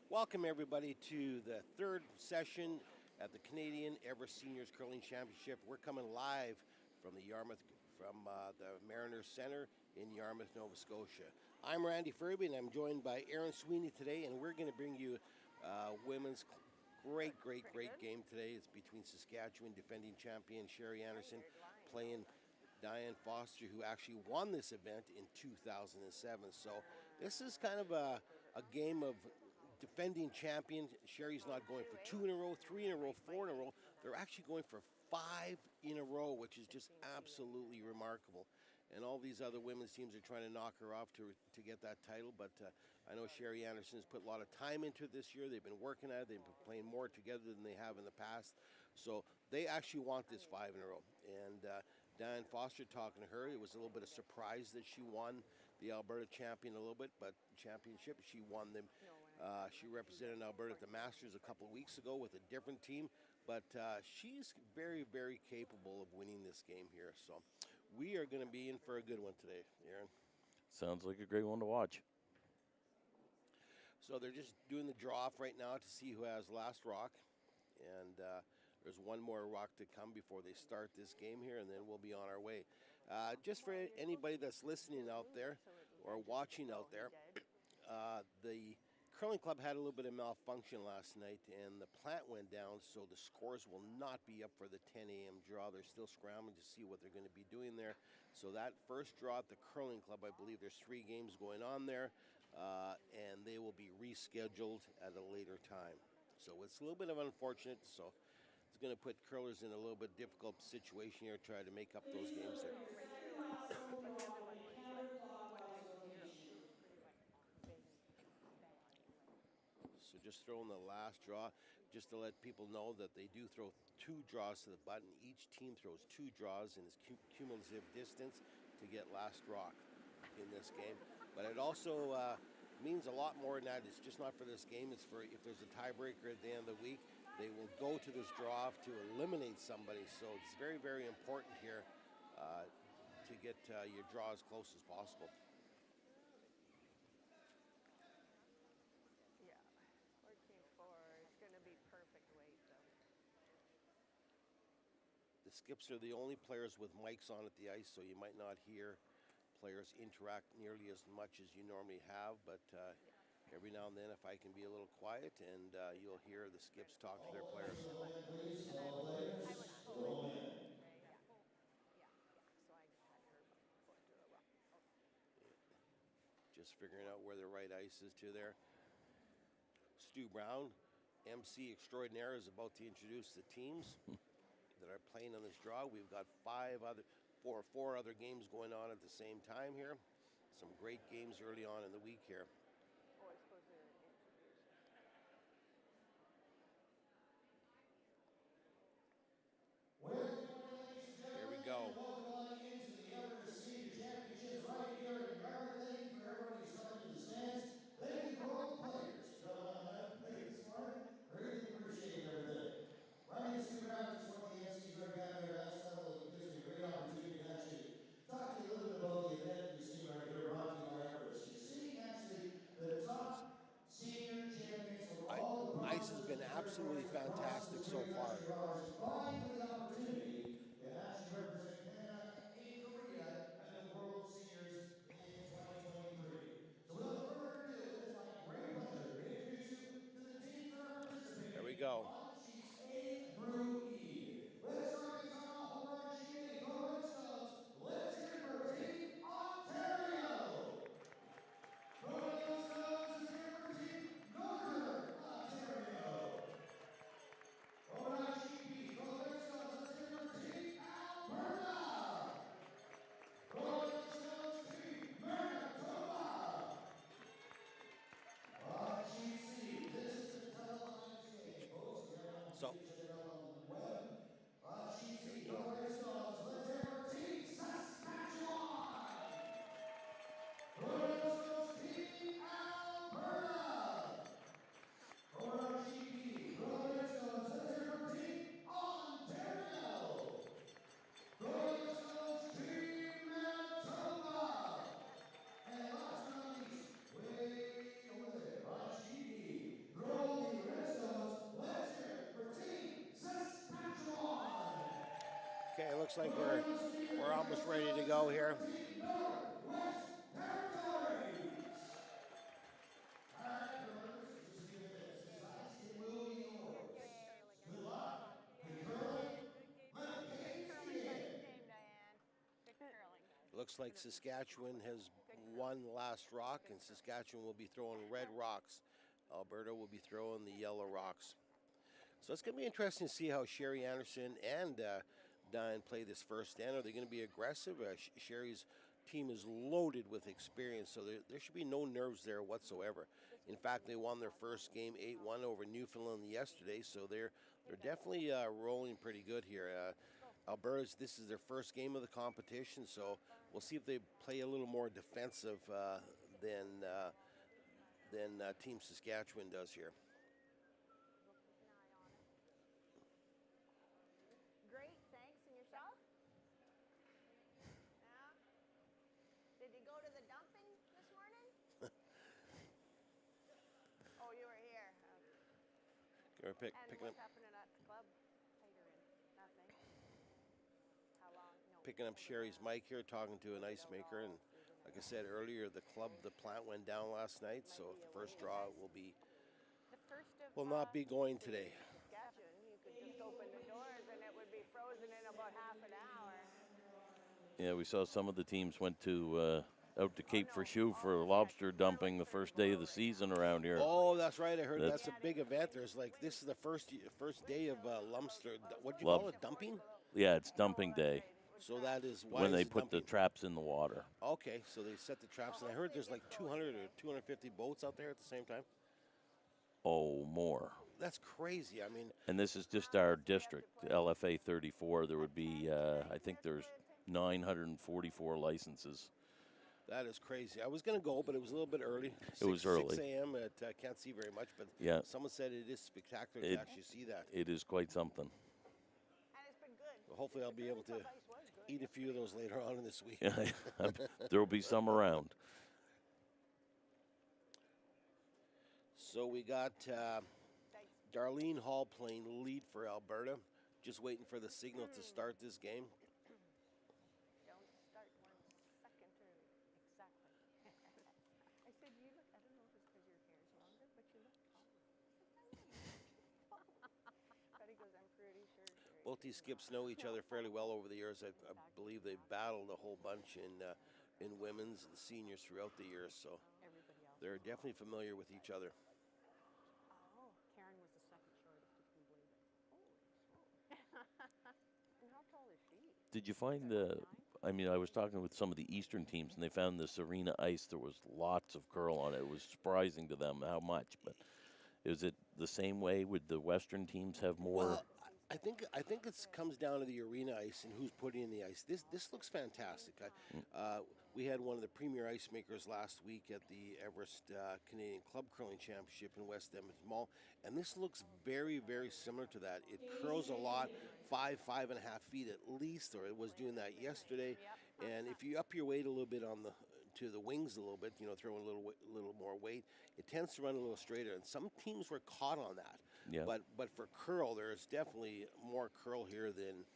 Welcome everybody to the third session at the Canadian Everest Seniors Curling Championship. We're coming live from the Mariners Center in Yarmouth, Nova Scotia. I'm Randy Furby, and I'm joined by Aaron Sweeney today, and we're going to bring you women's great game today. It's between Saskatchewan defending champion Sherry Anderson playing Diane Foster, who actually won this event in 2007. So this is kind of a game of defending champion. Sherry's not going for 2 in a row, 3 in a row, 4 in a row. They're actually going for 5 in a row, which is just absolutely remarkable. And all these other women's teams are trying to knock her off to get that title. But I know Sherry Anderson has put a lot of time into it this year. They've been working at it. They've been playing more together than they have in the past. So they actually want this 5 in a row. And Diane Foster, talking to her, it was a little bit of surprise that she won the Alberta championship. She won them. She represented Alberta at the Masters a couple of weeks ago with a different team, but she's very capable of winning this game here. So we are going to be in for a good one today, Aaron. Sounds like a great one to watch. So they're just doing the draw off right now to see who has last rock, and there's one more rock to come before they start this game here, and then we'll be on our way. Just for anybody that's listening out there or watching out there, the curling club had a little bit of malfunction last night, and the plant went down, so the scores will not be up for the 10 a.m. draw. They're still scrambling to see what they're going to be doing there. So that first draw at the curling club, I believe there's 3 games going on there, and they will be rescheduled at a later time. So it's a little bit of unfortunate, so it's going to put curlers in a little bit difficult situation here, trying to make up those games there. So just throwing the last draw, just to let people know that they do throw 2 draws to the button. Each team throws 2 draws in its cumulative distance to get last rock in this game. But it also means a lot more than that. It's just not for this game. It's for if there's a tiebreaker at the end of the week, they will go to this draw off to eliminate somebody. So it's very important here to get your draw as close as possible. The skips are the only players with mics on at the ice, so you might not hear players interact nearly as much as you normally have, but every now and then, if I can be a little quiet, and you'll hear the skips talk to their players. Just figuring out where the right ice is to there. Stu Brown, MC extraordinaire, is about to introduce the teams that are playing on this draw. We've got 4 other games going on at the same time here. Some great games early on in the week here. Here we go. Into the Everest Senior Championships right here in Yarmouth. Thank you for everybody starting the stands. Thank you for all the players. Played this morning. Really appreciate everything. My name is Stu Brown, just one of the MCs right down here at last level. It gives me a great opportunity to actually talk to you a little bit about the event you're seeing right here, brought to you by Everest. You're seeing actually the top senior champions of all the Ice has been absolutely fantastic so far. Vying for the opportunity to actually represent Canada in Korea and the World Seniors in 2023. So without further ado, it's my great pleasure to introduce you to the teams that are participating. There we go. A through E. Let's start with home run sheet and go Red Stones. Let's hear it for Team Ontario. Go Red Stones, let's hear it for Team Northern Ontario. Go Red Sheet B. Go Red Stones, let's hear it for Team Alberta. Go Red Stones, Team Manitoba. On Sheet C, this is the televised game. So Let's hear for Team Saskatchewan. Let's Team Alberta. Let's hear for Team Ontario. Let's Team Manitoba. And last but not least, way over there, on sheet E. looks like we're almost ready to go here. Northwest Territories. All right, curlers, just leave it this. This ice, it will be yours. Good luck. Good curling. Let the games begin. Looks like Saskatchewan has won last rock, and Saskatchewan will be throwing red rocks. Alberta will be throwing the yellow rocks. So it's going to be interesting to see how Sherry Anderson and Diane play this first stand. Are they going to be aggressive? Sherry's team is loaded with experience, so there should be no nerves there whatsoever. In fact, they won their first game 8-1 over Newfoundland yesterday, so they're definitely rolling pretty good here. Alberta's, this is their first game of the competition, so we'll see if they play a little more defensive than Team Saskatchewan does here. Great, thanks. And yourself? Yeah? Did you go to the dumping this morning? Oh, you were here. We're And picking what's up. happening at the club? Tiger in. Nothing. How long? No. Picking up Sherry's mic here, talking to an ice maker, and like I said earlier, the plant went down last night, so the first draw will not be going today. Saskatchewan, you could just open the doors and it would be frozen in about half an hour. Yeah, we saw some of the teams went to out to Cape Forshue for lobster dumping the first day of the season around here. Oh, that's right. I heard that's a big event. There's like, this is the first day of lobster. What do you call it? Dumping? Yeah, it's dumping day. So that is why when they is it put dumping? the traps in the water. Okay, so they set the traps, and I heard there's like 200 or 250 boats out there at the same time. Oh, more. That's crazy. I mean, and this is just our district, LFA 34. There would be, I think there's 944 licenses. that is crazy. I was going to go, but it was a little bit early. It was early. 6 a.m. Can't see very much, but Yeah. someone said it is spectacular to actually see that. It is quite something. And it's been good. Well, hopefully I'll be able to eat a few of those later on in this week. There will be some around. So we got Darlene Hall playing lead for Alberta. Just waiting for the signal to start this game. Don't start 1 second early. Exactly. I said, you look, I don't know if it's because your hair's longer, but you look taller. Betty goes, I'm pretty sure. Sherry." Both these skips know each other fairly well over the years. I believe they've battled a whole bunch in women's and seniors throughout the years, so Everybody else. they're definitely familiar with each other. Oh, Karen was the second shortest, if you believe it. Holy smokes. And how tall is she? Did you find I was talking with some of the eastern teams, and they found this arena ice. There was lots of curl on it. It was surprising to them how much, but is it the same way? Would the western teams have more? Well, I think it comes down to the arena ice and who's putting in the ice. This looks fantastic. We had one of the premier ice makers last week at the Everest Canadian Club Curling Championship in West Edmonton Mall, and this looks very, very similar to that. It curls a lot, 5.5 feet at least, or it was doing that yesterday. And if you up your weight a little bit to the wings a little bit, throw in a little more weight, it tends to run a little straighter. And some teams were caught on that. Yeah. But for curl, there's definitely more curl here than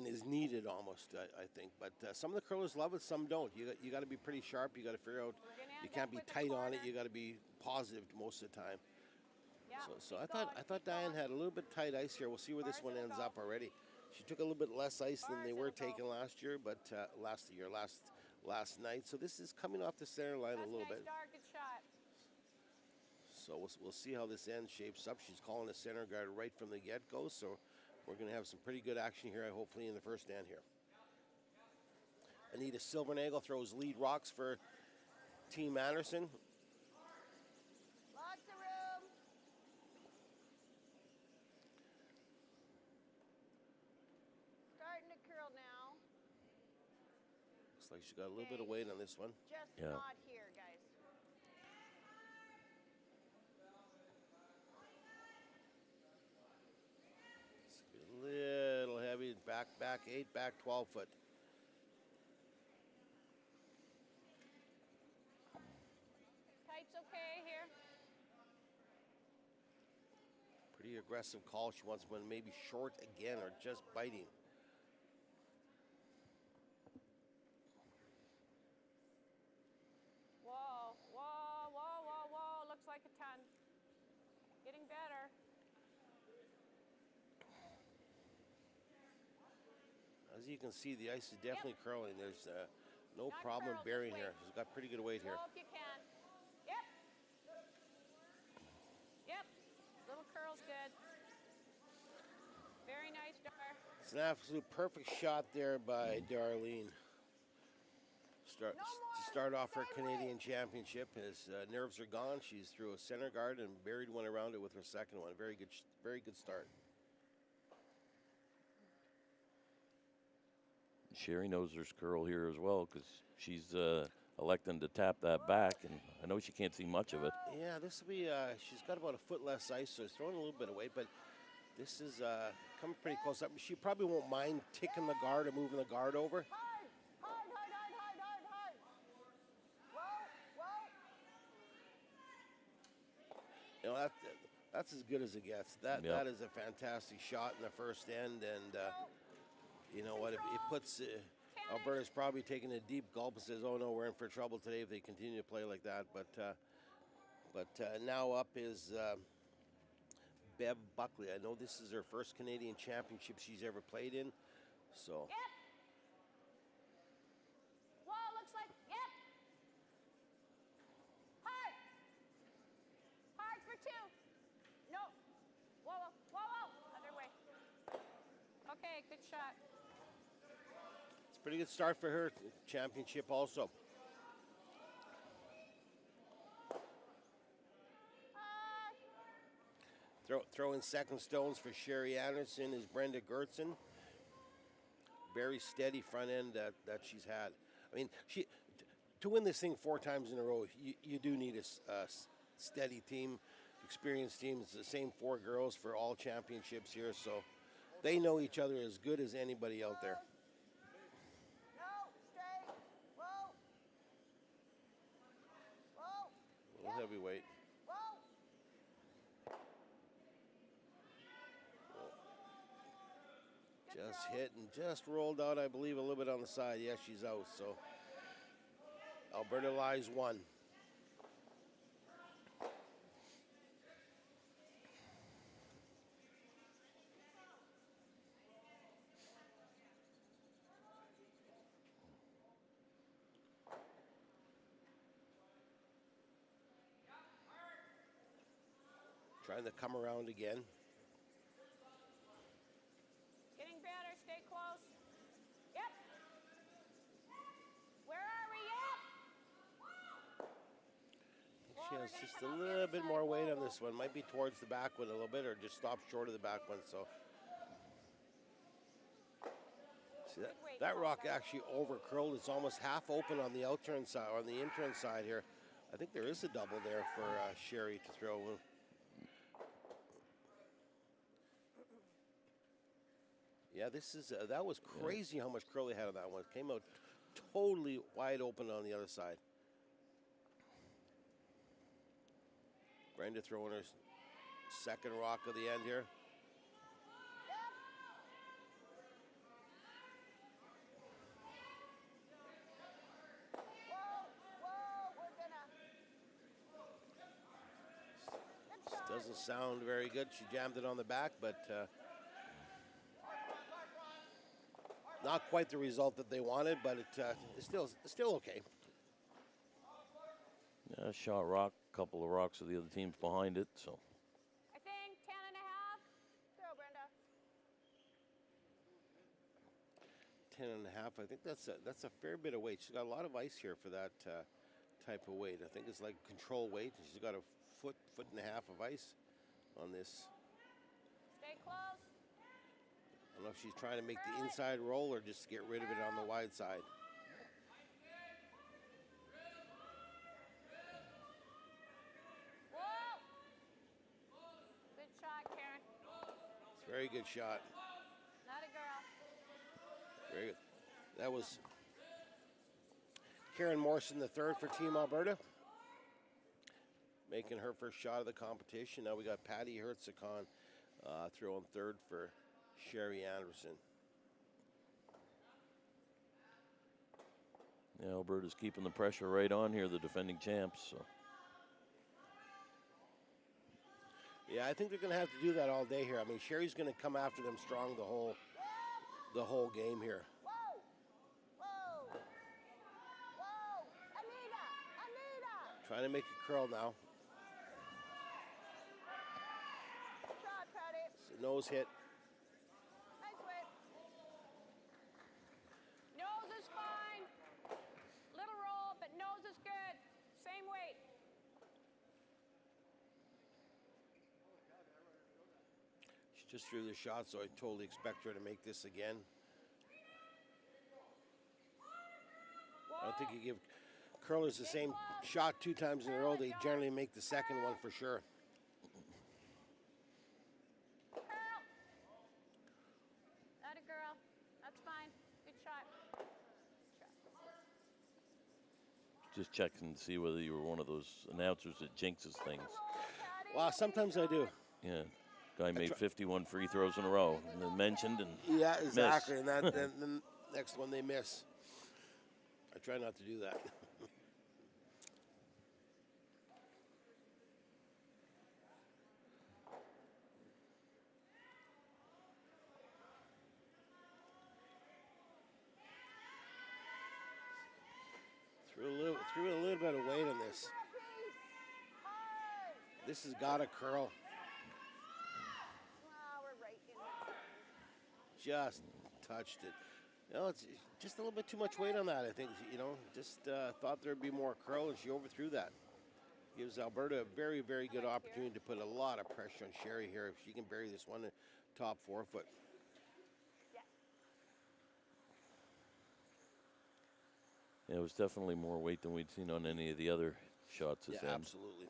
is needed almost, I think. But some of the curlers love it, some don't. You got to be pretty sharp. You got to figure out. You can't be tight on it. You got to be positive most of the time. Yeah, So I thought Diane had a little bit tight ice here. We'll see where this one ends up already. She took a little bit less ice than they were taking last year, but last night. So this is coming off the center line a little bit. Good shot. So we'll see how this end shapes up. She's calling the center guard right from the get-go, so we're going to have some pretty good action here, hopefully, in the first stand here. Anita Silvernagle throws lead rocks for Team Anderson. Lots of room. Starting to curl now. Looks like she got a little bit of weight on this one. Just Yeah. not here, guys. It's a little heavy. Back 8, back 12 foot. Tight's okay here. Pretty aggressive call. She wants one maybe short again or just biting. as you can see, the ice is definitely curling. There's no Not problem curl, bearing just here. wait. She's got pretty good weight here. Go if you can. Yep. Yep. Little curl's good. Very nice, Dar. It's an absolute perfect shot there by Darlene. To start off her Canadian Championship. His nerves are gone. She's through a center guard and buried one around it with her second one. Very good start. Sherry knows there's curl here as well because she's electing to tap that back, and I know she can't see much of it. Yeah, this will be. She's got about a foot less ice, so it's throwing a little bit of weight, but this is coming pretty close up. She probably won't mind ticking the guard or moving the guard over. You know, that's as good as it gets. That is a fantastic shot in the first end, and you know what? It puts Alberta's probably taking a deep gulp and says, "Oh no, we're in for trouble today if they continue to play like that." But now up is Bev Buckley. I know this is her first Canadian Championship she's ever played in, so. Yep. Whoa, looks like, yep. Hard. Hard for two. No. Whoa, whoa, whoa, whoa. Other way. Okay, good shot. It's a pretty good start for her championship also. Throwing second stones for Sherry Anderson is Brenda Gertzen. Very steady front end that she's had. I mean, to win this thing 4 times in a row, you do need a steady team, experienced team. It's the same 4 girls for all championships here, so they know each other as good as anybody out there. No, straight. Whoa. Whoa. A little heavyweight. Just hit and just rolled out, I believe, a little bit on the side. Yes, she's out. So Alberta lies 1. Trying to come around again. Getting better. Stay close. Yep. Where are we? Yep. She has just a little bit more weight on this one. Might be towards the back one a little bit, or just stop short of the back one. So see that rock actually over curled. It's almost half open on the outturn side, on the in-turn side here. I think there is a double there for Sherry to throw. Yeah, this is that was crazy how much curl they had on that one. It came out totally wide open on the other side. Brenda throwing her second rock of the end here. This doesn't sound very good. She jammed it on the back, but not quite the result that they wanted, but it's still okay. Yeah, shot rock, couple of rocks of the other teams behind it, so. I think 10.5. Throw, Brenda. 10.5. I think that's a fair bit of weight. She's got a lot of ice here for that type of weight. I think it's like control weight. She's got a foot and a half of ice on this. Stay close. I don't know if she's trying to make the inside roll or just get rid of it on the wide side. Whoa. Good shot, Karen. It's a very good shot. Not a girl. Very good. That was Karen Morrison, the third for Team Alberta, making her first shot of the competition. Now we got Patty Hertzikon throwing third for Sherry Anderson. Yeah, Alberta's keeping the pressure right on here, the defending champs. So. Yeah, I think they're going to have to do that all day here. I mean, Sherry's going to come after them strong the whole game here. Trying to make it curl now. Shot, Patty. It's a nose hit. Nice weight. Nose is fine. Little roll, but nose is good. Same weight. She just threw the shot, so I totally expect her to make this again. I don't think you give curlers the same shot 2 times in a row. They generally make the second one for sure. Curl. Atta girl. That's fine. Good shot. Just checking to see whether you were one of those announcers that jinxes things. Well, sometimes I do. Yeah. Guy made 51 free throws in a row and then mentioned and Yeah, exactly. missed. And then the next one they miss. I try not to do that. Threw a little bit of weight on this. This has got to curl. We're right in the Just touched it. You know, it's just a little bit too much weight on that, I think. You know, just thought there'd be more curl, and she overthrew that. Gives Alberta a very, very good opportunity to put a lot of pressure on Sherry here if she can bury this one in top 4 foot. Yeah, it was definitely more weight than we'd seen on any of the other shots this end. Absolutely.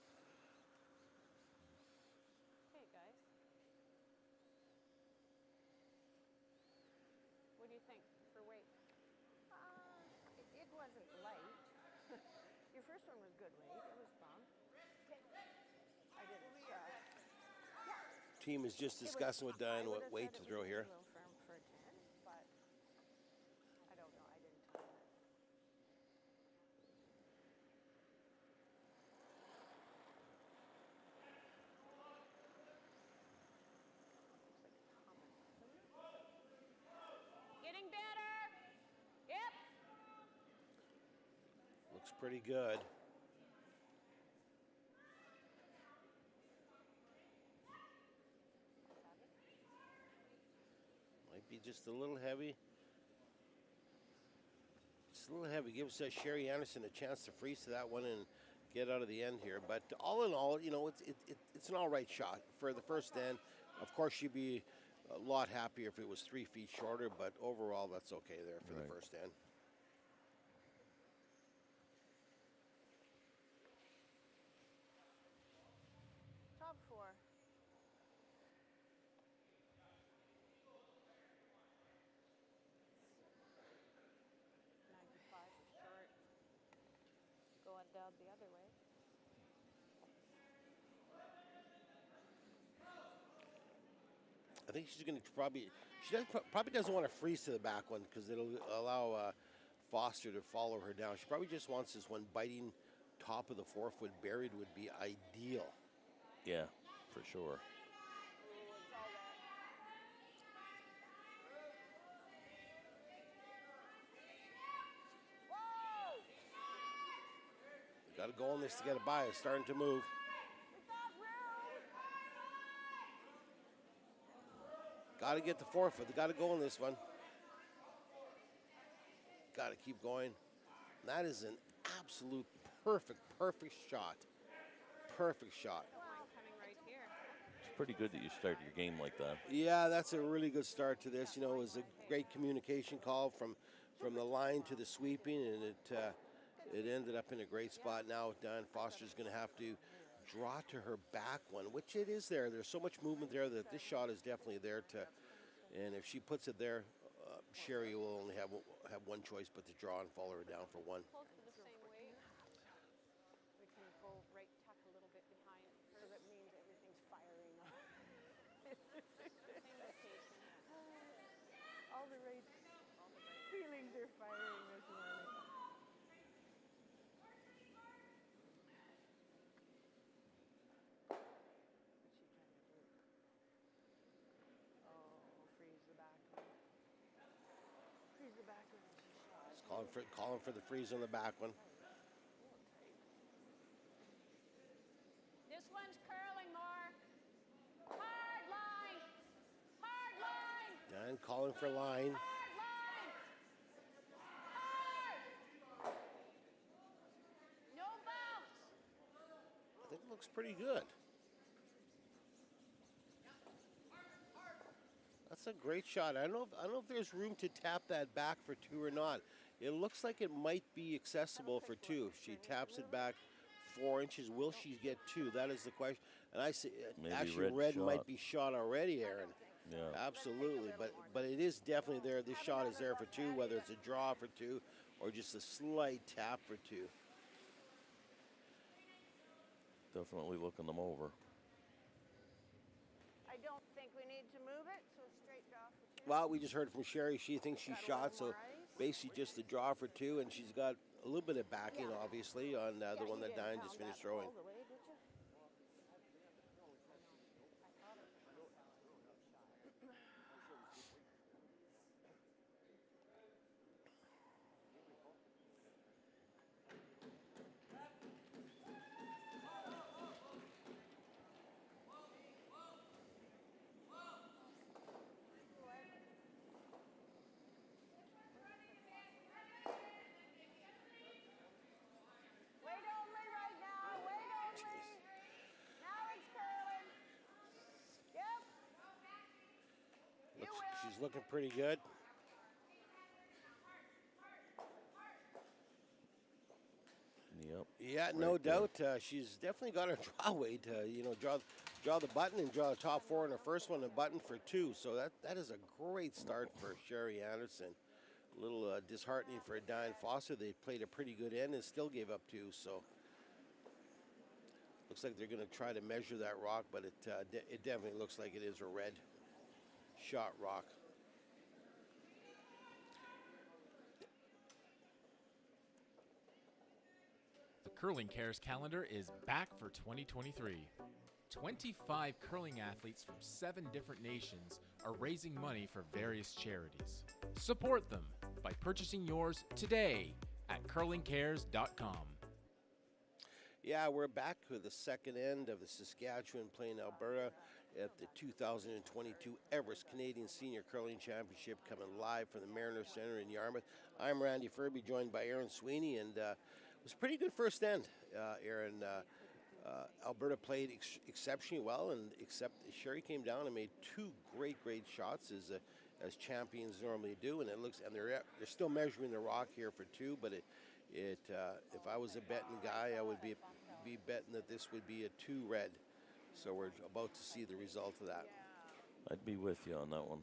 Okay, guys. What do you think for weight? It wasn't light. Your first one was good weight. It was fun. I didn't. Team is just discussing with Diane what weight to throw here. A little firm for a 10, but I don't know. I didn't time it. Getting better. Yep. Looks pretty good. Might be just a little heavy. Just a little heavy. Gives Sherry Anderson a chance to freeze to that one and get out of the end here. But all in all, you know, it's an all right shot for the first end. Of course, she'd be a lot happier if it was 3 feet shorter, but overall, that's okay there for the first end. Top 4. Short. Going down the other way. I think she's going to probably doesn't want to freeze to the back one because it'll allow Foster to follow her down. She probably just wants this one biting top of the 4 foot buried would be ideal. Yeah, for sure. Got to go on this to get it by. It's starting to move. Got to get the 4 foot. They got to go on this one. Got to keep going. And that is an absolute perfect shot. Perfect shot. Coming right here. It's pretty good that you start your game like that. Yeah, that's a really good start to this. You know, it was a great communication call from the line to the sweeping, and it ended up in a great spot. Now Diane Foster's going to have to draw to her back one, which it is there. There's so much movement there that this shot is definitely there to. And if she puts it there, Sherry will only have one choice but to draw and follow her down for one. Close to the same weight. We can go right tuck a little bit behind her. That means everything's firing up. All the right feelings are firing this morning. Calling for the freeze on the back one. one's curling more. Hard line. Hard line. Diane calling for line. Hard line. Hard. No bounce. I think it looks pretty good. That's a great shot. I don't know if there's room to tap that back for 2 or not. It looks like it might be accessible for 2. If she taps it back 4 inches, will she get 2? That is the question. And I say, Maybe actually, red red shot. might be shot already, Aaron. Yeah. Absolutely, but it is definitely there. This shot is there for 2, whether it's a draw for 2 or just a slight tap for 2. Definitely looking them over. I don't think we need to move it, so straight draw for 2. Well, we just heard from Sherry. She thinks she Got a shot, little so more ice. basically just the draw for 2, and she's got a little bit of backing, Yeah. obviously, on the Yeah, one you that didn't Diane pound just that finished throwing. all the way, did you? Wait only right now. Wait only. Now it's curling. Yep. You will. She's looking pretty good. Yep. Yeah, Right no there. doubt. She's definitely got her draw weight. Draw the button and draw the top 4 in the first one, and button for 2. So that is a great start for Sherry Anderson. A little disheartening for Diane Foster. They played a pretty good end and still gave up 2. So looks like they're going to try to measure that rock, but it definitely looks like it is a red shot rock. The Curling Cares calendar is back for 2023. 25 curling athletes from 7 different nations are raising money for various charities. Support them by purchasing yours today at curlingcares.com. Yeah, we're back with the second end of the Saskatchewan playing Alberta at the 2022 Everest Canadian Senior Curling Championship, coming live from the Mariner Centre in Yarmouth. I'm Randy Furby, joined by Aaron Sweeney, and it was a pretty good first end, Aaron. Alberta played exceptionally well, and except Sherry came down and made 2 great shots as champions normally do, and they're still measuring the rock here for 2, but if I was a betting guy, I would be betting that this would be a 2 red. So we're about to see the result of that. I'd be with you on that one.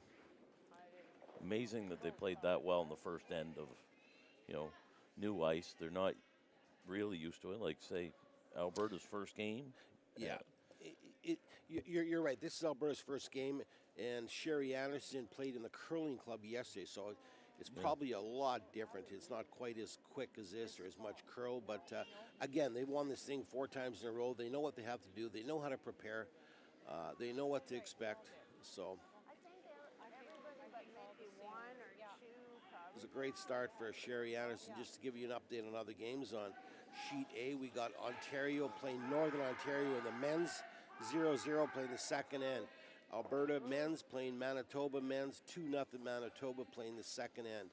Amazing that they played that well in the first end of, new ice. They're not really used to it. Like, say, Alberta's first game. Yeah. You're right. This is Alberta's first game, and Sherry Anderson played in the curling club yesterday, so it's probably a lot different. It's not quite as quick as this or as much curl, but again, they won this thing 4 times in a row. They know what they have to do. They know how to prepare. They know what to expect. So I think everybody but maybe 1 or 2 it was a great start for Sherry Anderson. Just to give you an update on other games on Sheet A, we got Ontario playing Northern Ontario in the men's 0-0 playing the second end. Alberta men's playing Manitoba men's 2-0 Manitoba playing the second end.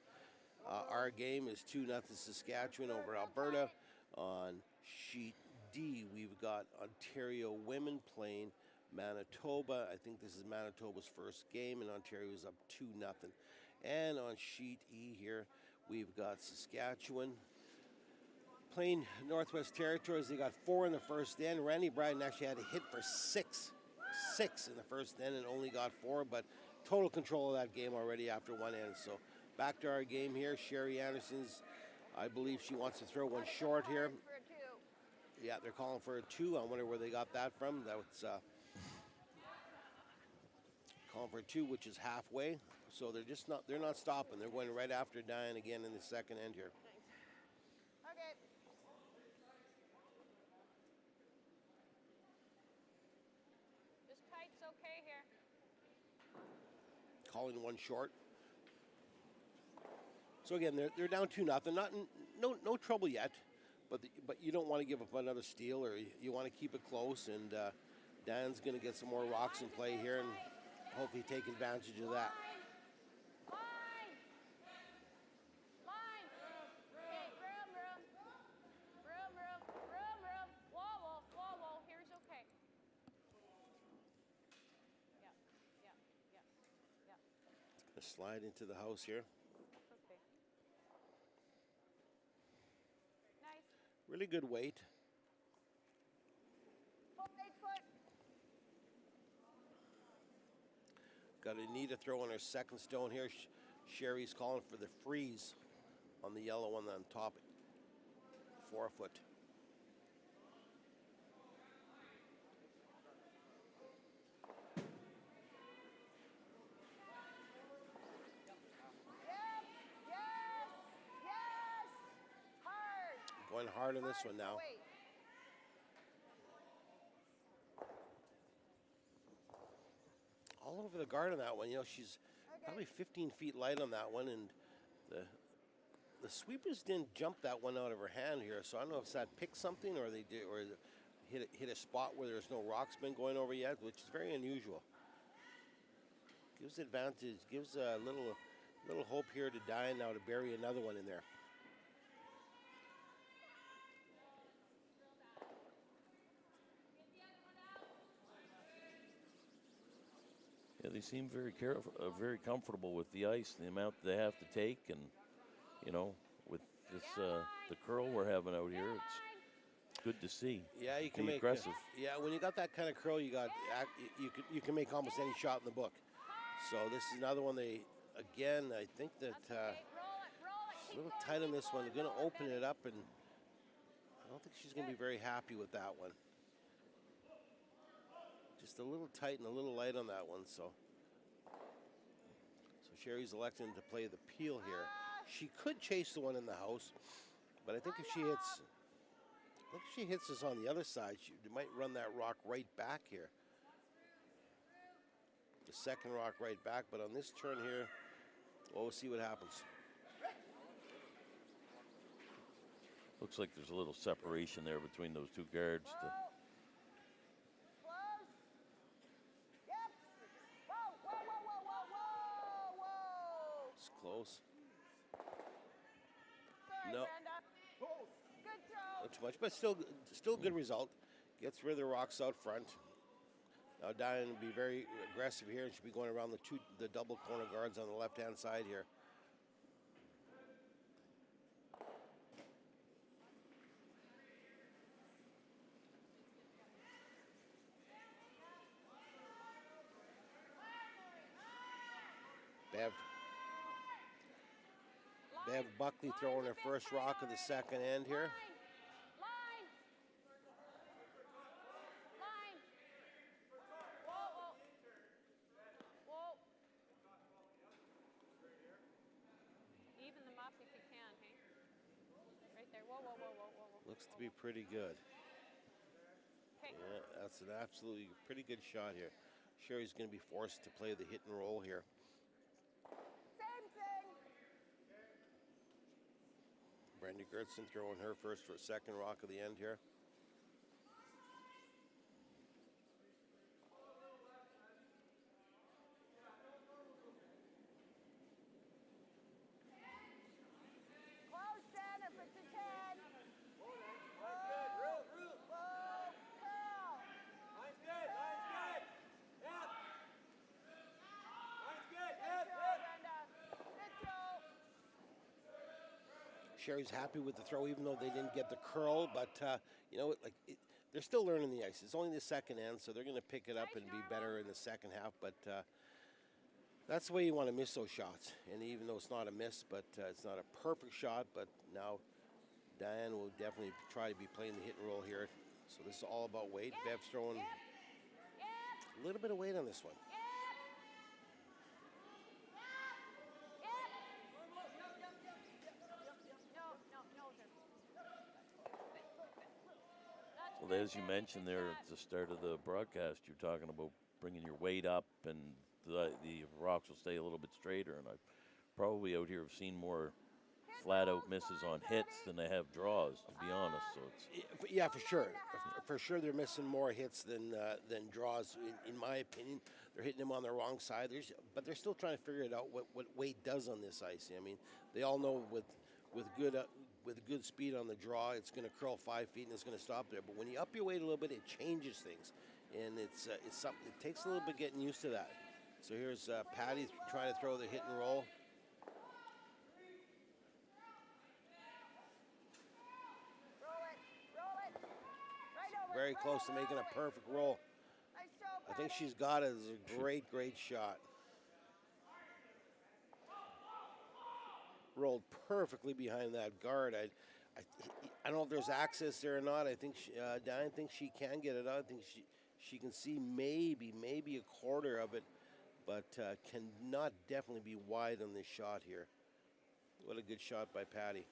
Our game is 2-0 Saskatchewan over Alberta. On Sheet D, we've got Ontario women playing Manitoba. I think this is Manitoba's first game, and Ontario is up 2-0. And on Sheet E here, we've got Saskatchewan playing Northwest Territories. They got 4 in the first end. Randy Bryden actually had a hit for 6 in the first end and only got 4, but total control of that game already after 1 end. So back to our game here. Sherry Anderson's, I believe she wants to throw one short here. for a 2. Yeah, they're calling for a 2. I wonder where they got that from. That was calling for a 2, which is halfway. So they're not stopping. They're going right after Diane again in the second end here. Okay. Just tight's okay here. Calling one short. So again, they're down 2-0. No trouble yet, but you don't want to give up another steal, or you want to keep it close. And Dan's going to get some more rocks in play here, and hopefully take advantage of that. Line. Line. Okay, room. Whoa. Here's okay. Yeah. Gonna slide into the house here. That's okay. Nice. Really good weight. 8 foot. Got Anita throwing her second stone here. Sherry's calling for the freeze on the yellow one on top. 4 foot. Yes. Hard. Going hard on this one now. Wait. All over the guard on that one. You know, she's probably 15 feet light on that one, and the sweepers didn't jump that one out of her hand here. So I don't know if that picked something, or they did, or hit a spot where there's no rocks been going over yet, which is very unusual. Gives advantage, gives a little hope here to Diane now to bury another one in there. Yeah, they seem very careful, very comfortable with the ice, the amount they have to take, and with this the curl we're having out here, it's good to see. Yeah, you can Be make aggressive. when you got that kind of curl, you can make almost any shot in the book. So this is another one. I think that Roll it. it's a little tight on this one. They're going to open it up, and I don't think she's going to be very happy with that one. Just a little tight and a little light on that one. So Sherry's electing to play the peel here. She could chase the one in the house, but I think if she hits this on the other side, she might run that rock right back here. The second rock right back, but on this turn here, we'll see what happens. Looks like there's a little separation there between those two guards. Close. Yep. Whoa. It's close. Sorry, No. Brenda. Good throw. Not too much, but still good result. Gets rid of the rocks out front. Now Diane will be very aggressive here, and she'll be going around the double corner guards on the left-hand side here. Bev Buckley throwing her first rock of the second end here. Line. Whoa. Even them up if you can, hey? Right there. Whoa. Looks to be pretty good. Okay. Yeah, that's an absolutely pretty good shot here. Sherry's going to be forced to play the hit and roll here. Same thing. Brenda Gertson throwing her second rock of the end here. Close center for the 10. Whoa. Curl. Line's good. Yep. Line's good. Good throw, Brenda. Good throw. Sherry's happy with the throw, even though they didn't get the curl. But they're still learning the ice. It's only the second end, so they're going to pick it up and be better in the second half. But that's the way you want to miss those shots. And even though it's not a miss, but it's not a perfect shot. But now Diane will definitely try to be playing the hit and roll here. So this is all about weight. Bev's throwing a little bit of weight on this one. Well, as you mentioned there at the start of the broadcast, you're talking about bringing your weight up, and the rocks will stay a little bit straighter. And I probably out here have seen more flat out misses on hits than they have draws, to be honest. So it's Yeah, for sure. For sure, they're missing more hits than draws. In my opinion, they're hitting them on the wrong side. But they're still trying to figure it out what weight does on this ice. I mean, they all know with good speed on the draw, it's going to curl 5 feet and it's going to stop there. But when you up your weight a little bit, it changes things, and it's something. It takes a little bit getting used to that. So here's Patty trying to throw the hit and roll. Very close to making a perfect roll. I think she's got it. It's a great shot. Rolled perfectly behind that guard. I don't know if there's access there or not. I think Diane thinks she can get it out. I think she can see maybe a quarter of it, but cannot definitely be wide on this shot here. What a good shot by Patty.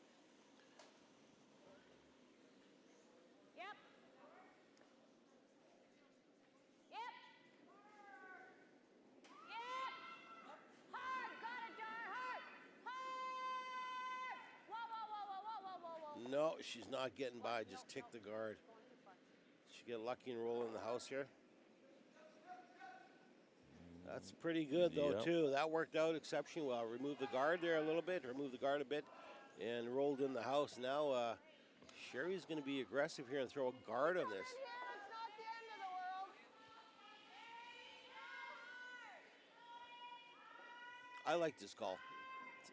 No, she's not getting by. Just tick the guard. She get lucky and roll in the house here. That's pretty good, though, too. That worked out exceptionally well. Remove the guard there a little bit, remove the guard a bit, and rolled in the house. Now, Sherry's going to be aggressive here and throw a guard on this. I like this call.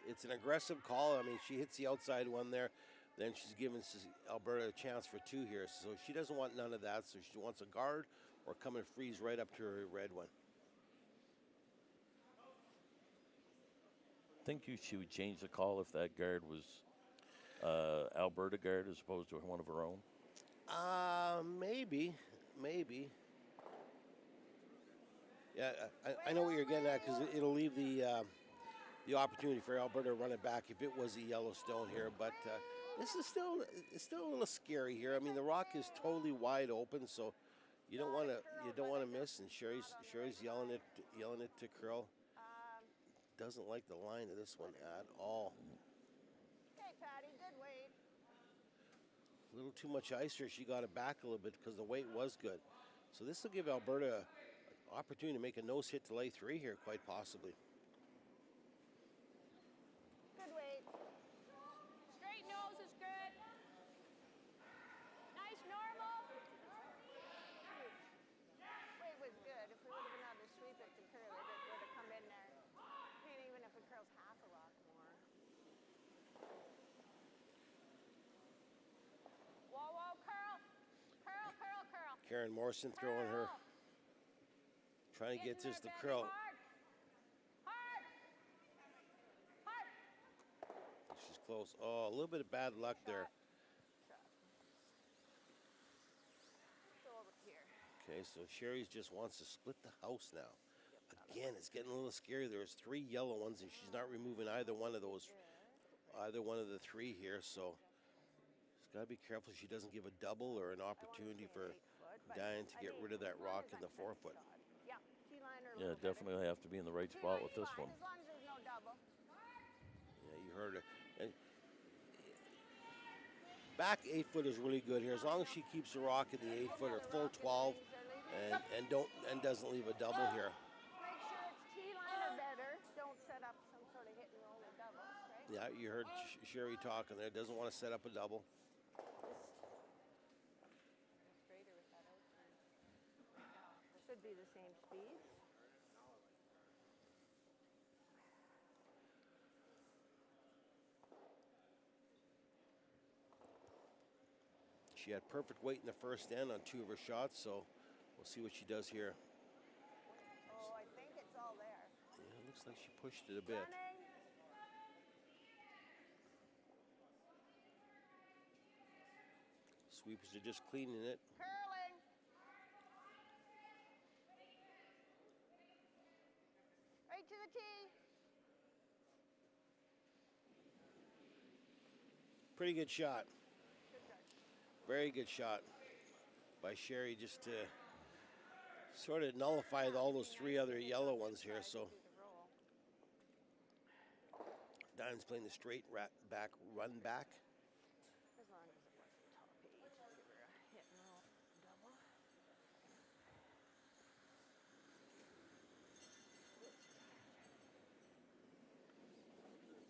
It's an aggressive call. I mean, she hits the outside one there. Then she's giving Alberta a chance for 2 here. So she doesn't want none of that. So she wants a guard or come and freeze right up to her red one. Think she would change the call if that guard was Alberta guard as opposed to one of her own? Maybe. Yeah, I know what you're getting at, because it'll leave the opportunity for Alberta to run it back if it was a Yellowstone here. But this is still a little scary here. I mean, the rock is totally wide open, so you don't want to miss. And Sherry's yelling it to curl. Doesn't like the line of this one at all. Okay, Patty, good weight. A little too much ice here. She got it back a little bit because the weight was good. So this will give Alberta an opportunity to make a nose hit to lay 3 here, quite possibly. Good weight. Straight nose is good. Nice normal. Weight was good. If we would have been able to sweep it to curl it, it would have come in there. I mean, even if it curls half a rock more. Whoa, whoa, curl. Curl, curl, curl. Karen Morrison throwing her, trying to get this to curl. Hard. She's close. Oh, a little bit of bad luck there. Go over here. Okay, so Sherry just wants to split the house now. Again, it's getting a little scary. There's 3 yellow ones, and she's not removing either one of those, either one of the 3 here. So she's got to be careful she doesn't give a double or an opportunity for Diane to get rid of that rock in the 4-foot. Yeah, definitely have to be in the right spot with this one. As long as there's no double. Yeah, you heard her. And back 8-foot is really good here. As long as she keeps the rock in the 8-foot or full 12 and doesn't leave a double here. Make sure it's T-line or better. Don't set up some sort of hit and roll or double, right? Yeah, you heard Sherry talking there. Doesn't want to set up a double. Straighter with that outturn. It should be the same speed. She had perfect weight in the first end on 2 of her shots, so we'll see what she does here. Oh, I think it's all there. Yeah, it looks like she pushed it a bit. Sweepers are just cleaning it. Curling. Right to the tee. Pretty good shot. Very good shot by Sherry, just to sort of nullify all those 3 other yellow ones here. So Diane's playing the straight back run back. As long as it wasn't top 8, give her a hit and roll double.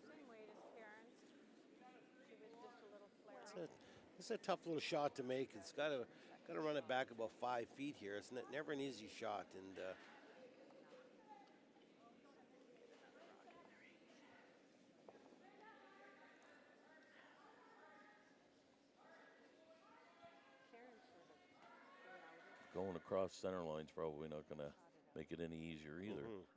Same weight as Karen's. She was just a little flare. It's a tough little shot to make. It's got to run it back about 5 feet here. It's never an easy shot, and going across center line's probably not going to make it any easier either. Mm-hmm.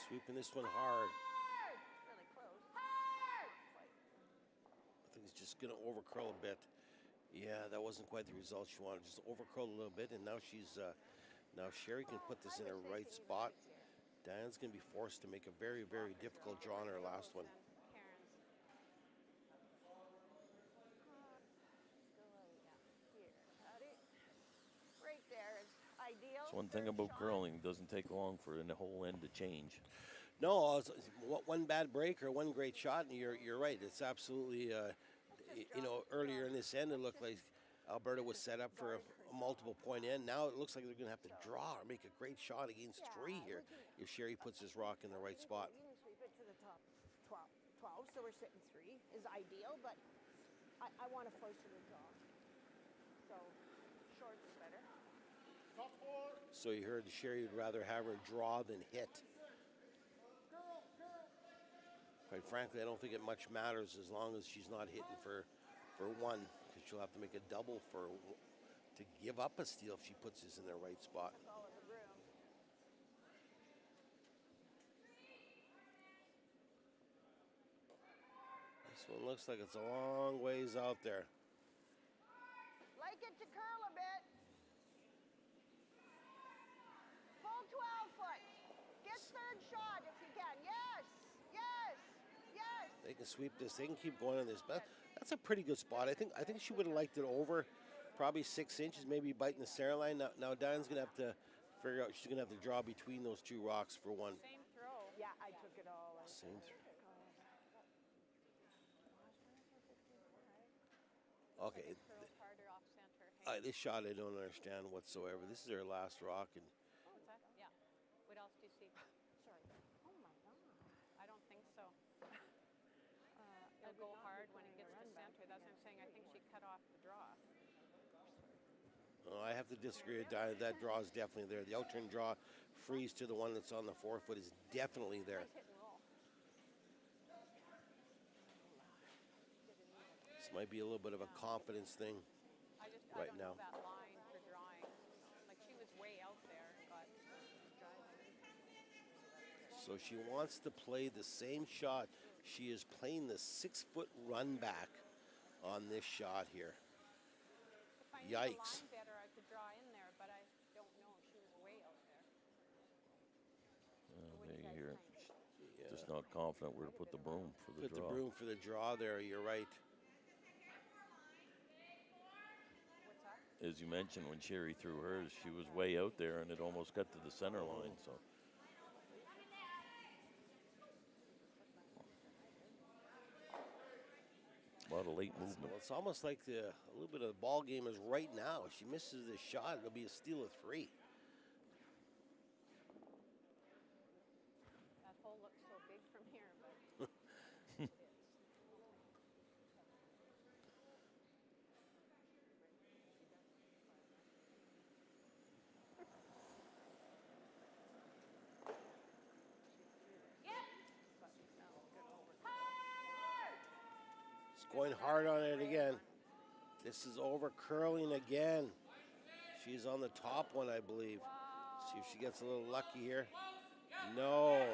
Sweeping this one hard. Really close. I think it's just going to overcurl a bit. Yeah, that wasn't quite the result she wanted. Just overcurl a little bit, and now now Sherry can put this in her right spot. Diane's going to be forced to make a very, very difficult draw on her last one. Right there is ideal. It's one thing about curling, it doesn't take long for the whole end to change. No, one bad break or one great shot, and you're right. It's absolutely, earlier in this end, it looked like Alberta was set up for a multiple point end. Now it looks like they're going to have to draw or make a great shot against 3 here if Sherry puts this rock in the right spot. You can sweep it to the top 12, so we're sitting 3 is ideal, but I want to force her to draw. So short is better. So you heard Sherry would rather have her draw than hit. Quite frankly, I don't think it much matters as long as she's not hitting for one, because she'll have to make a double to give up a steal if she puts this in the right spot. This one looks like it's a long ways out there. Like it to curl a bit. Full 12 foot. Get third shot if you can. Yes, yes, yes. They can sweep this. They can keep going on this. But that's a pretty good spot. I think she would have liked it over probably 6 inches, maybe biting the center line. Now Diane's going to have to figure out she's going to have to draw between those 2 rocks for one. Same throw. Yeah, I took it all. Same throw. Okay. This shot I don't understand whatsoever. This is her last rock, and Yeah. What else do you see? Sorry. Oh my God. I don't think so. It'll go hard when it gets to center. That's what I'm saying. I think she cut off the draw. I have to disagree with Diane. That draw is definitely there. The out-turn draw freeze to the one that's on the 4 foot is definitely there. Nice hit and roll. This might be a little bit of a confidence thing right now. That line for drawing. Like she was way out there, but So she wants to play the same shot. She is playing the 6 foot run back on this shot here. if I knew the Yikes. line better, I could draw in there, but I don't know. She was way out there. There you hear it. Just not confident where to put the broom for the Put draw. the broom for the draw there. You're right. As you mentioned, when Sherry threw hers, she was way out there, and it almost got to the center line. So. A lot of late movement. Well, it's almost like a little bit of the ball game is right now. If she misses this shot, it'll be a steal of 3. That hole looks so big from here, but It's going hard on it again. This is over curling again. She's on the top one, I believe. See if she gets a little lucky here. No.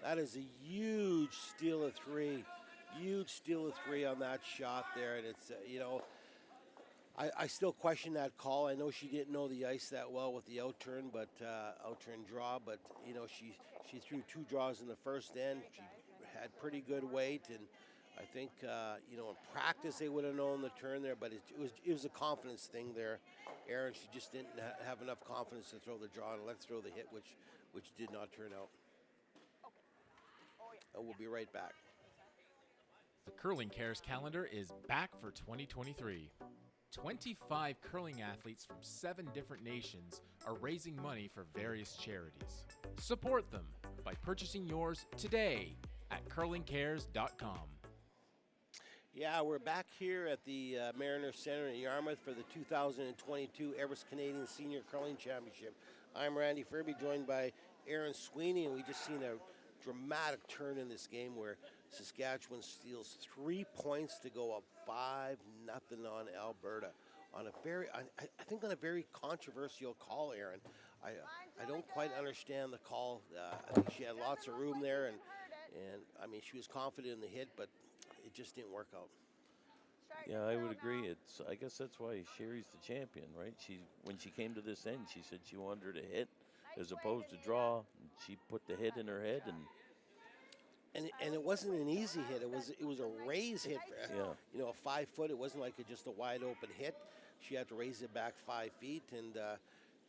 That is a huge steal of 3. Huge steal of 3 on that shot there. And it's, I still question that call. I know she didn't know the ice that well with the out-turn draw, but, she threw 2 draws in the first end. She had pretty good weight, and I think you know, in practice they would have known the turn there, but it was a confidence thing there. Aaron, she just didn't have enough confidence to throw the draw and let's throw the hit, which did not turn out. And we'll be right back. The Curling Cares calendar is back for 2023. 25 curling athletes from 7 different nations are raising money for various charities. Support them by purchasing yours today at curlingcares.com. Yeah, we're back here at the Mariner Center in Yarmouth for the 2022 Everest Canadian Senior Curling Championship. I'm Randy Furby, joined by Aaron Sweeney, and we just seen a dramatic turn in this game where Saskatchewan steals 3 points to go up 5-0 on Alberta on a very, I think on a very controversial call, Aaron. I don't quite understand the call. I think she had lots of room there, and I mean, she was confident in the hit, but it just didn't work out. Yeah, I would agree. I guess that's why Sherry's the champion, right? When she came to this end, she said she wanted her to hit as opposed to draw. She put the hit in her head, and it wasn't an easy hit. It was a raise hit. You know, a 5 foot. It wasn't like just a wide open hit. She had to raise it back 5 feet, and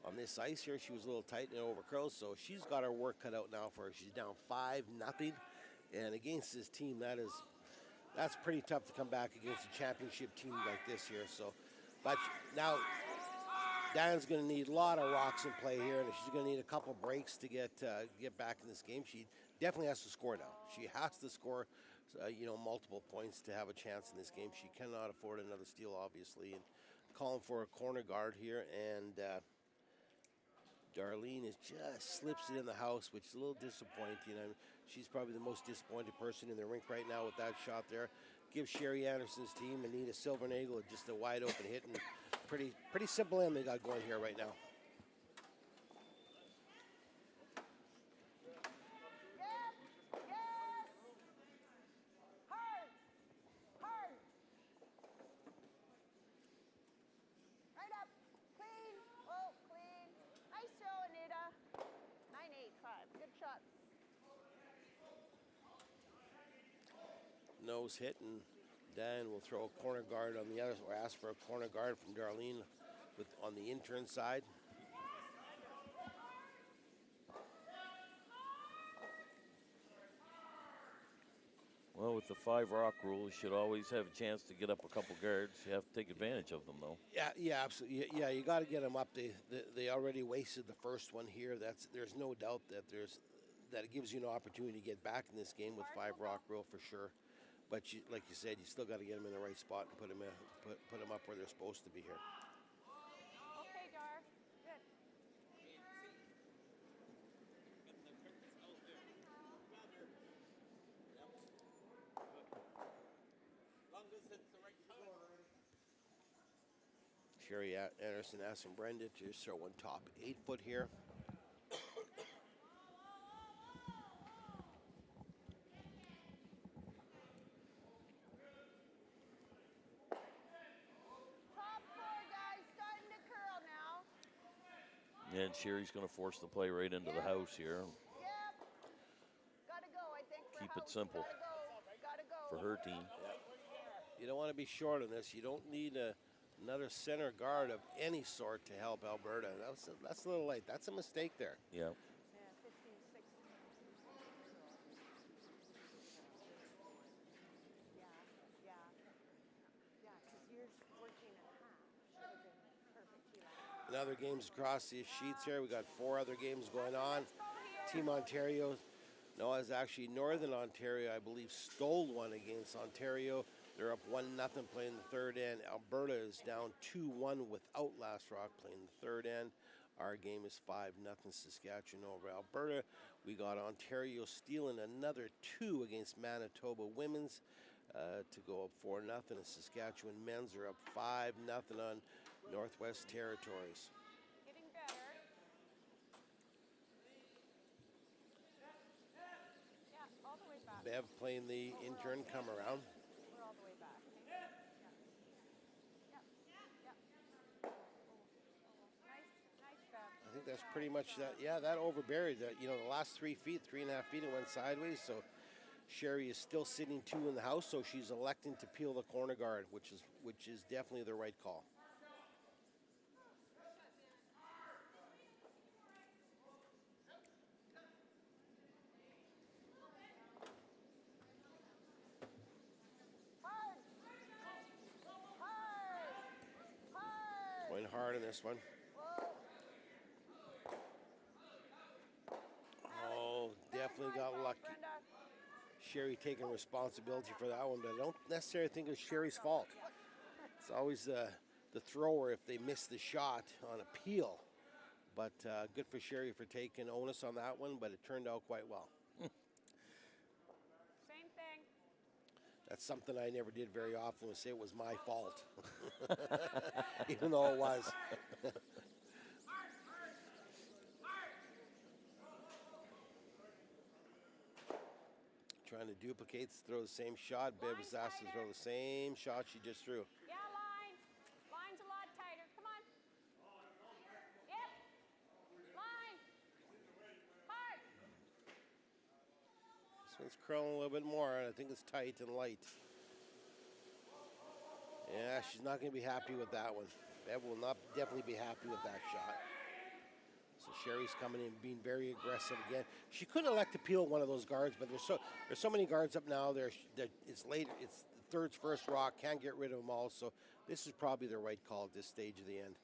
on this ice here, she was a little tight and it overcurled. So she's got her work cut out now for her. She's down 5-0, and against this team, that's pretty tough to come back against a championship team like this here. So, but now Diane's going to need a lot of rocks in play here, and she's going to need a couple breaks to get back in this game. She definitely has to score now. She has to score, you know, multiple points to have a chance in this game. She cannot afford another steal, obviously. And calling for a corner guard here, and Darlene just slips it in the house, which is a little disappointing. You know, she's probably the most disappointed person in the rink right now with that shot there. Give Sherry Anderson's team Anita Silvernagel just a wide open hit, and pretty simple end they got going here right now. Nose hit, and Dan will throw a corner guard on the other, or ask for a corner guard from Darlene on the intern side. well, with the 5 rock rule, you should always have a chance to get up a couple guards. You have to take advantage of them, though. Yeah, absolutely. Yeah, you got to get them up. They already wasted the first one here. There's no doubt that it gives you an opportunity to get back in this game with 5 rock rule for sure. But like you said, you still got to get them in the right spot and put them up where they're supposed to be here. Okay, Dar. Good. Sherry Anderson asking Brenda to just throw one top 8 foot here. And Sherry's going to force the play right into the house here. Gotta go, I think. Keep it simple for her team. You don't want to be short on this. You don't need another center guard of any sort to help Alberta. That's a little late. That's a mistake there. Yeah. Other games across these sheets here. We got 4 other games going on. Team Ontario, no, it's actually Northern Ontario, I believe, stole one against Ontario. They're up 1-0 playing the third end. Alberta is down 2-1 without Last Rock playing the third end. Our game is 5-0 Saskatchewan over Alberta. We got Ontario stealing another 2 against Manitoba women's to go up 4-0. And Saskatchewan men's are up 5-0 on Northwest Territories. Getting better. Yeah, all the way back. Bev playing the intern come around. We're all the way back. Yep. Nice, Bev. I think that's pretty much that. Yeah, that overburied that. You know, the last 3 feet, 3.5 feet, it went sideways. So Sherry is still sitting 2 in the house, so she's electing to peel the corner guard, which is definitely the right call. Going hard on this one. Oh, definitely got lucky. Sherry taking responsibility for that one, but I don't necessarily think it's Sherry's fault. It's always the thrower if they miss the shot on a peel. But good for Sherry for taking onus on that one, but it turned out quite well. Same thing. That's something I never did very often, was say it was my fault. Even though it was. Trying to duplicate, throw the same shot. Bev was asked to throw the same shot she just threw. Yeah, line. Line's a lot tighter. Come on. Yep. Line. Hard. This one's curling a little bit more, and I think it's tight and light. Yeah, she's not going to be happy with that one. Bev will not definitely be happy with that shot. So Sherry's coming in, being very aggressive again. She could elect to peel one of those guards, but there's so many guards up now. It's late. It's the third's first rock. Can't get rid of them all. So this is probably the right call at this stage of the end.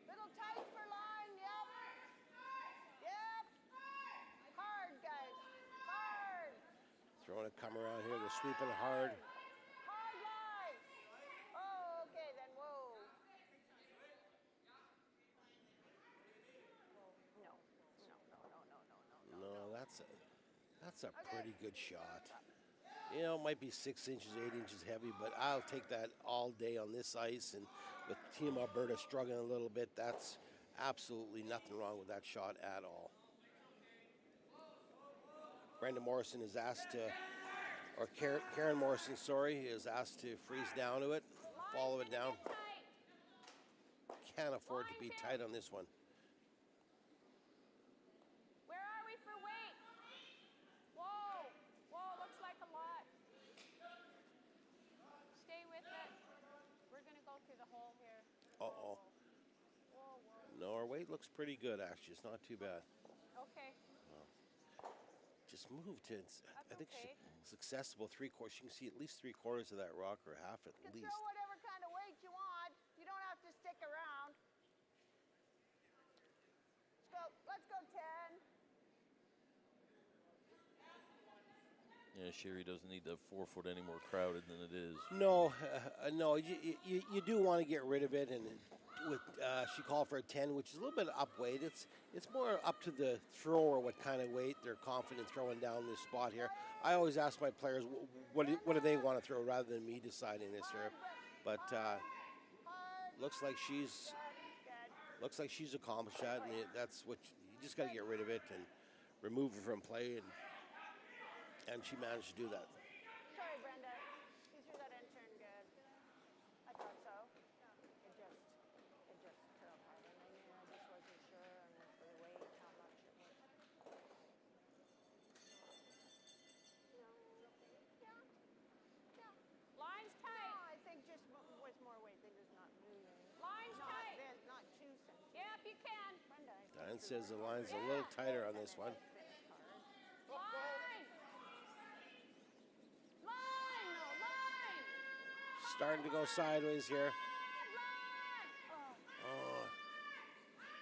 Little tight for line. Yep. Yep. Hard, guys. Hard. Throwing a come around here. They're sweeping hard. Hard line. Oh, okay then. Whoa. No. No, that's a pretty good shot. You know, it might be 6 inches, 8 inches heavy, but I'll take that all day on this ice. And with Team Alberta struggling a little bit, that's absolutely nothing wrong with that shot at all. Brenda Morrison is asked to, or Karen Morrison, sorry, is asked to freeze down to it, follow it down. Can't afford to be tight on this one. Where are we for weight? Whoa. Whoa, looks like a lot. Stay with it. We're going to go through the hole here. Uh-oh. Whoa. No, our weight looks pretty good, actually. It's not too bad. Okay. Just move to, I think okay. it's accessible 3/4. You can see at least 3/4 of that rock, or half at You can least. throw whatever kind of weight you want. You don't have to stick around. Let's go 10. Yeah, Sherry doesn't need the 4 foot any more crowded than it is. No, no. You do want to get rid of it, and with she called for a 10, which is a little bit up weight. It's more up to the thrower what kind of weight they're confident throwing down this spot here. I always ask my players what do they want to throw rather than me deciding this here. But looks like she's accomplished that, and that's what you just got to get rid of it and remove her from play, and she managed to do that. Sorry, Brenda. You threw that in turn good. I thought so. It just curled hard, and I just wasn't sure on the weight how much it was. No. Line's tight. No, I think just with more weight, they just not moving. Line's tight. Not too sensitive. Yep, you can. Brenda. Diane says the line's a little tighter on this one. Line. Starting to go sideways here.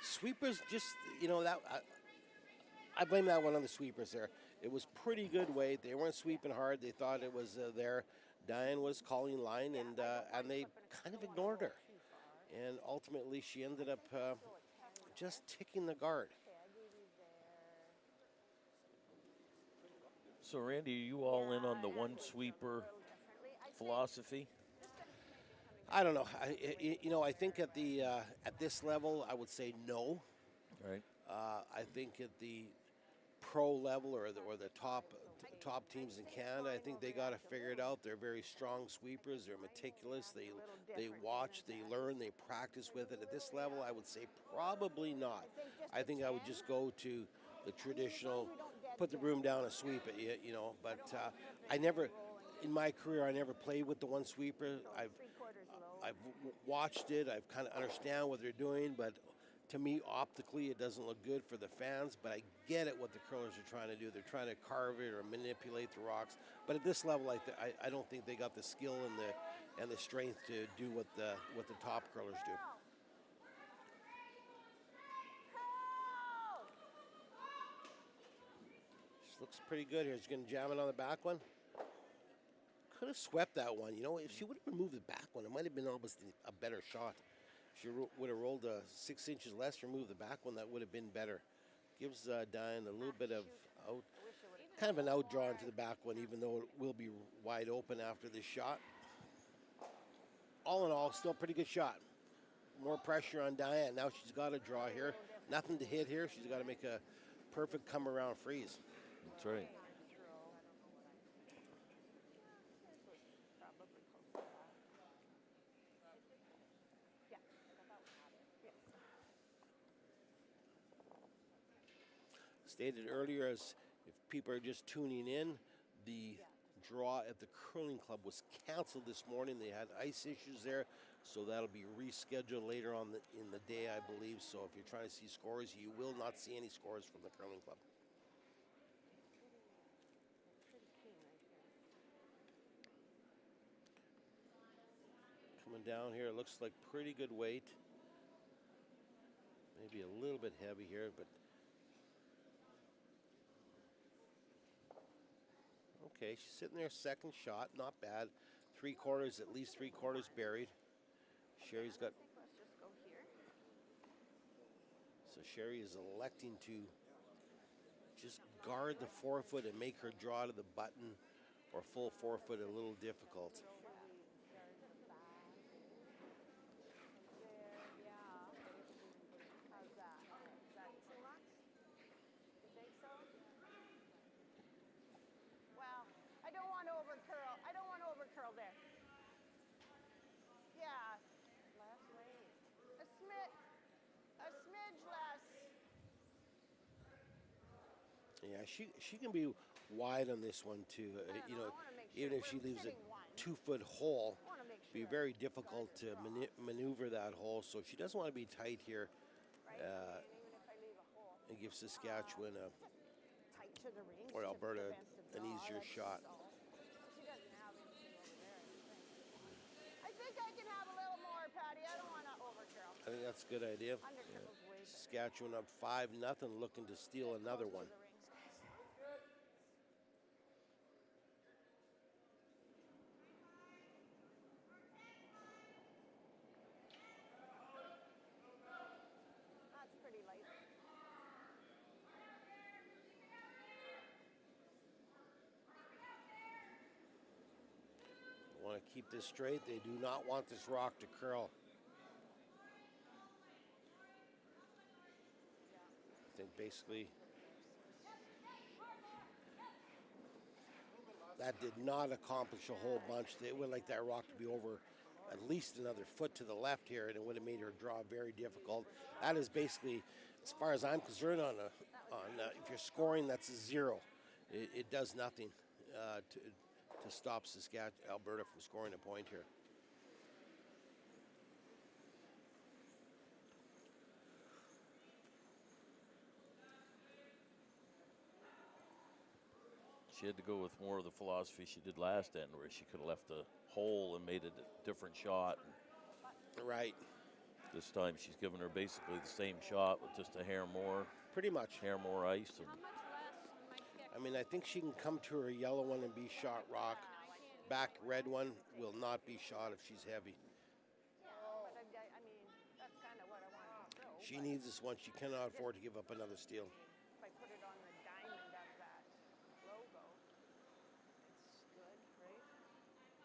Sweepers just, that I blame that one on the sweepers there. It was pretty good weight. They weren't sweeping hard. They thought it was there. Diane was calling line, and they kind of ignored her. And ultimately, she ended up just ticking the guard. So, Randy, are you all in on the one sweeper philosophy? I don't know. I think at this level, I would say no. Right. I think at the pro level or the top teams in Canada. I think they got to figure it out. They're very strong sweepers. They're meticulous. They watch, they learn, they practice with it. At this level, I would say probably not. I think I would just go to the traditional, put the broom down and sweep it. You know, but I never, in my career, I never played with the one sweeper. I've watched it. I've kind of understand what they're doing, but to me, optically, it doesn't look good for the fans, but I get it what the curlers are trying to do. They're trying to carve it or manipulate the rocks. But at this level, I don't think they got the skill and the strength to do what the top curlers do. This looks pretty good here. She's going to jam it on the back one. Could have swept that one. You know, if she would have removed the back one, it might have been almost a better shot. If she would have rolled 6 inches less, removed the back one, that would have been better. Gives Diane a little bit of out, kind of an out draw into the back one, even though it will be wide open after this shot. All in all, still a pretty good shot. More pressure on Diane. Now she's got to draw here. Nothing to hit here. She's got to make a perfect come around freeze. That's right. Stated earlier, as if people are just tuning in, the draw at the curling club was canceled this morning. They had ice issues there, so that'll be rescheduled later on in the day, I believe. So if you're trying to see scores, you will not see any scores from the curling club. Coming down here, it looks like pretty good weight. Maybe a little bit heavy here, but okay, she's sitting there, second shot, not bad. 3/4, at least 3/4 buried. Sherry's got. So Sherry is electing to just guard the forefoot and make her draw to the button or full forefoot a little difficult. Yeah, she can be wide on this one too. You know, even if she leaves a 2-foot hole, it'd be very difficult to maneuver that hole. So she doesn't want to be tight here and give Saskatchewan or Alberta an easier shot. I think I can have a little more, Patty. I don't want to overcurl. I think that's a good idea. Saskatchewan up 5-0, looking to steal another one. That's pretty light. Want to keep this straight. They do not want this rock to curl. I think basically that did not accomplish a whole bunch. They would like that rock to be over at least another foot to the left here, and it would have made her draw very difficult. That is basically, as far as I'm concerned, if you're scoring, that's a 0. It does nothing to stop Alberta from scoring a point here. She had to go with more of the philosophy she did last end, where she could have left a hole and made it a different shot. Right. This time she's given her basically the same shot with just a hair more. Pretty much. Hair more ice. And I mean, I think she can come to her yellow one and be shot rock. Back red one will not be shot if she's heavy. She needs this one. She cannot afford to give up another steal. If I put it on the diamond of that logo, it's good, right?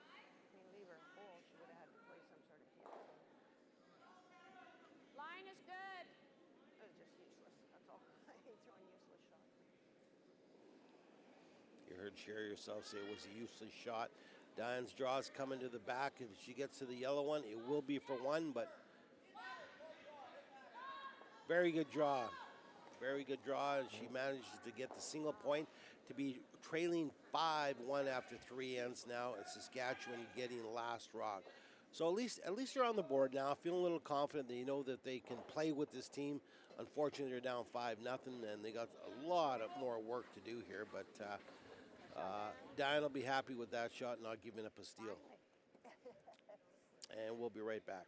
I mean, leave her whole. She would have had to play some sort of hit. Line is good. It was just useless. That's all. I hate throwing useless shots. Sherry herself say it was a useless shot. Diane's draw is coming to the back. If she gets to the yellow one, it will be for one, but very good draw. Very good draw. She manages to get the single point to be trailing 5-1 after 3 ends now, and Saskatchewan getting last rock. So at least they're on the board now, feeling a little confident. They know that they can play with this team. Unfortunately, they're down 5-0, and they got a lot of more work to do here. But Diane will be happy with that shot, not giving up a steal. And we'll be right back.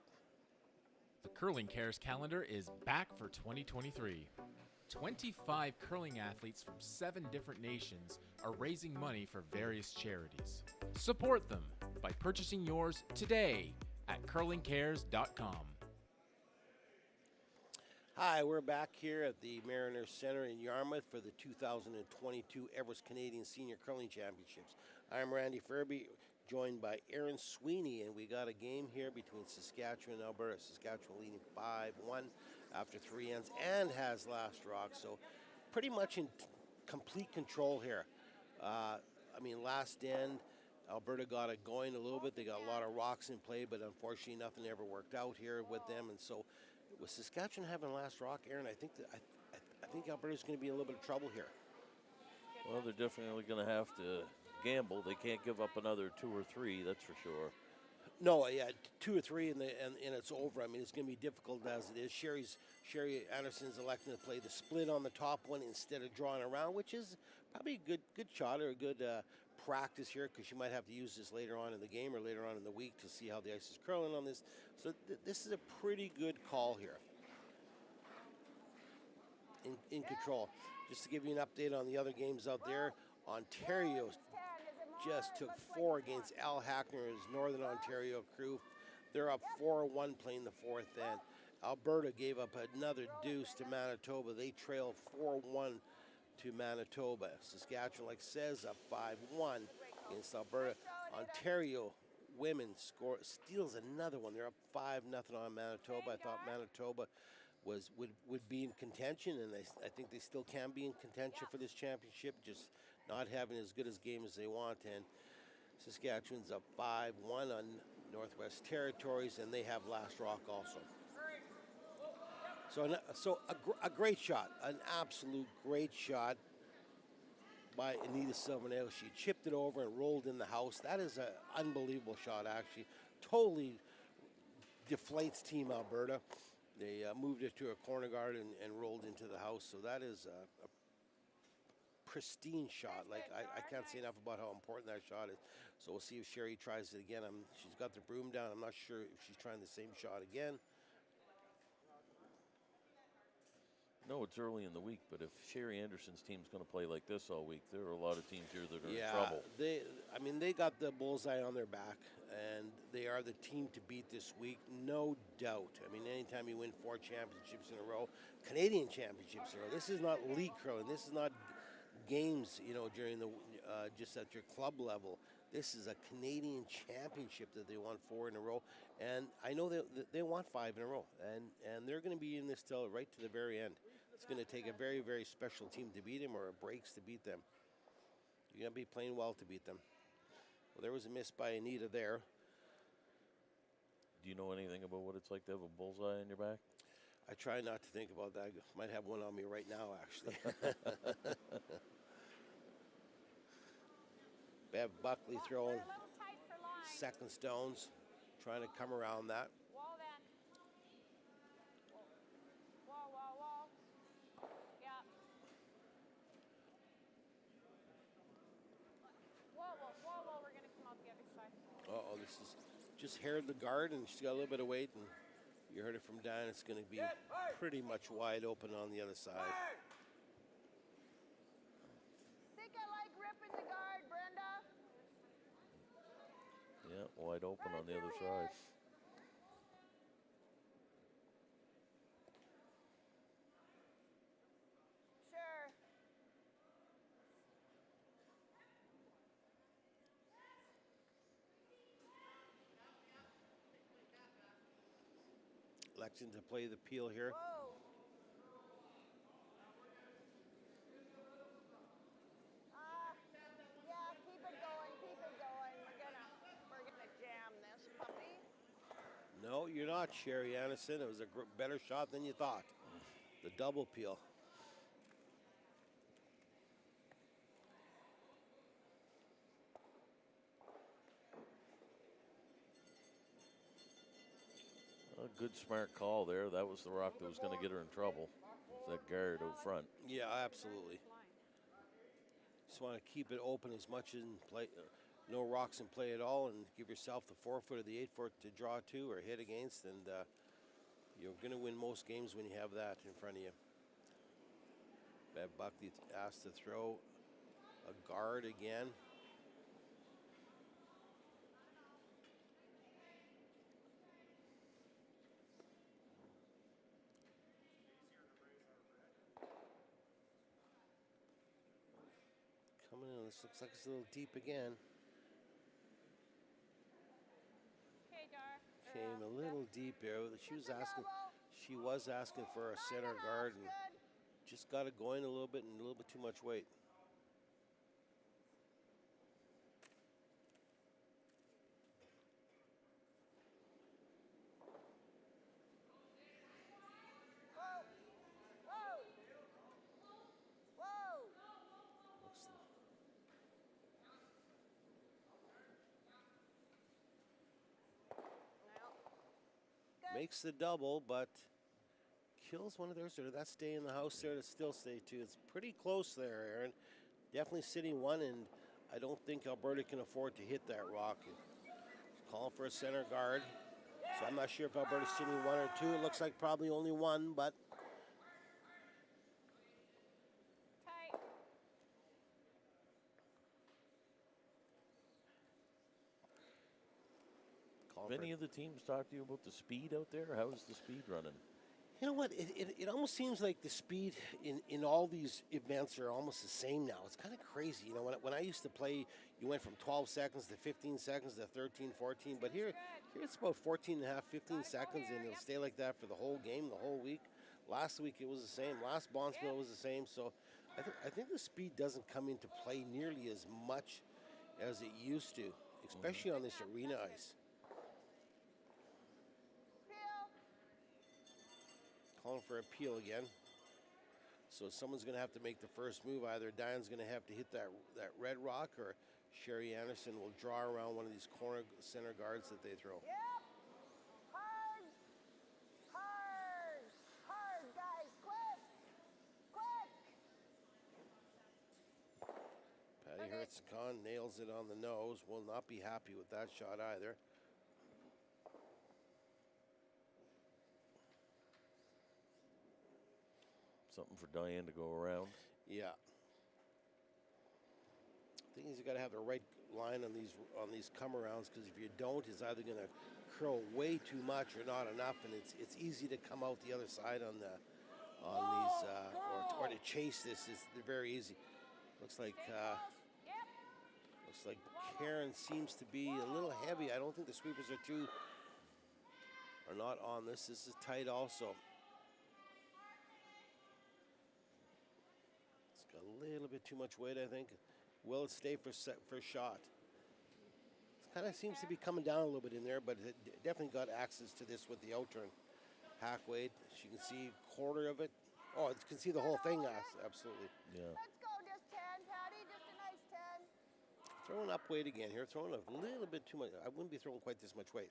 The Curling Cares calendar is back for 2023. 25 curling athletes from 7 different nations are raising money for various charities. Support them by purchasing yours today at curlingcares.com. Hi, we're back here at the Mariners Center in Yarmouth for the 2022 Everest Canadian Senior Curling Championships. I'm Randy Furby, joined by Aaron Sweeney, and we got a game here between Saskatchewan and Alberta. Saskatchewan leading 5-1 after 3 ends and has last rock, so pretty much in complete control here. Last end, Alberta got it going a little bit. They got a lot of rocks in play, but unfortunately nothing ever worked out here with them, and so with Saskatchewan having last rock, Aaron, I think Alberta's going to be in a little bit of trouble here. Well, they're definitely going to have to gamble. They can't give up another 2 or 3, that's for sure. No, yeah, 2 or 3 and it's over. I mean, it's going to be difficult as it is. Sherry Anderson's electing to play the split on the top one instead of drawing around, which is probably a good shot or a good practice here, because she might have to use this later on in the game or later on in the week to see how the ice is curling on this. So this is a pretty good call here. In control. Just to give you an update on the other games out there, Ontario just took 4 against Al Hackner's Northern Ontario crew. They're up 4-1 playing the 4th end. Alberta gave up another deuce to Manitoba. They trail 4-1 to Manitoba. Saskatchewan, like says, up 5-1 against Alberta. Ontario women steals another one. They're up 5-0 on Manitoba. I thought Manitoba would be in contention, and I think they still can be in contention for this championship, just not having as good a game as they want. And Saskatchewan's up 5-1 on Northwest Territories, and they have last rock also. So a great shot, an absolute great shot by Anita Silvernail. She chipped it over and rolled in the house. That is an unbelievable shot, actually. Totally deflates Team Alberta. They moved it to a corner guard and rolled into the house. So that is a pristine shot. Like, I can't say enough about how important that shot is. So we'll see if Sherry tries it again. She's got the broom down. I'm not sure if she's trying the same shot again. No, it's early in the week, but if Sherry Anderson's team's going to play like this all week, there are a lot of teams here that are in trouble. They got the bullseye on their back, and they are the team to beat this week, no doubt. I mean, anytime you win 4 championships in a row, Canadian championships in a row, this is not league curling. This is not games, during the just at your club level. This is a Canadian championship that they won 4 in a row, and I know they want 5 in a row, and they're going to be in this till right to the very end. It's going to take a very, very special team to beat them, or a breaks to beat them. You're going to be playing well to beat them. Well, there was a miss by Anita there. Do you know anything about what it's like to have a bullseye on your back? I try not to think about that. I might have one on me right now, actually. Bev Buckley throwing second stones, trying to come around that. This is just haired the guard, and she's got a little bit of weight, and you heard it from Dan, it's going to be pretty much wide open on the other side. Think I like ripping the guard, Brenda. Yeah, wide open on the other side. Sure. Lexington to play the peel here. Whoa. Yeah. you're not, Sherry Anderson. It was a better shot than you thought. The double peel. A good smart call there. That was the rock that was going to get her in trouble. That guard out front. Yeah, absolutely. Just want to keep it open as much in play. No rocks in play at all, and give yourself the 4-foot or the 8-foot to draw to or hit against, and you're going to win most games when you have that in front of you. Bev Buckley asked to throw a guard again. Coming in, this looks like it's a little deep again. Came a little deep here. She was asking for a center guard and just got it going a little bit and a little bit too much weight. Makes the double, but kills one of theirs. Did that stay in the house there? To still stay two. It's pretty close there, Aaron. Definitely sitting one, and I don't think Alberta can afford to hit that rock. Calling for a center guard. So I'm not sure if Alberta's sitting one or two. It looks like probably only one, but Have any of the teams talked to you about the speed out there? How's the speed running? you know what? It almost seems like the speed in all these events are almost the same now. It's kind of crazy. You know, when I used to play, you went from 12 seconds to 15 seconds to 13, 14. But here it's about 14 and a half, 15 seconds, and it'll stay like that for the whole game, the whole week. Last week it was the same. Last Bonspiel was the same. So I think the speed doesn't come into play nearly as much as it used to, especially on this arena ice. Calling for a peel again. So someone's going to have to make the first move. Either Diane's going to have to hit that red rock, or Sherry Anderson will draw around one of these corner center guards that they throw. Yep. Hard, guys, quick. Patty Hertzcon nails it on the nose. Will not be happy with that shot either. Something for Diane to go around. Yeah. The thing is, you got to have the right line on these come arounds, because if you don't, it's either going to curl way too much or not enough, and it's easy to come out the other side on these or to chase this. They're very easy. Looks like Karen seems to be a little heavy. I don't think the sweepers are not on this. This is tight also. A little bit too much weight, I think. Will it stay for shot? It kind of seems to be coming down a little bit in there, but it definitely got access to this with the outturn. Hack weight, as you can see, quarter of it. Oh, you can see the whole thing, absolutely. Yeah. Let's go, just 10, Patty, just a nice 10. Throwing up weight again here, throwing a little bit too much. I wouldn't be throwing quite this much weight.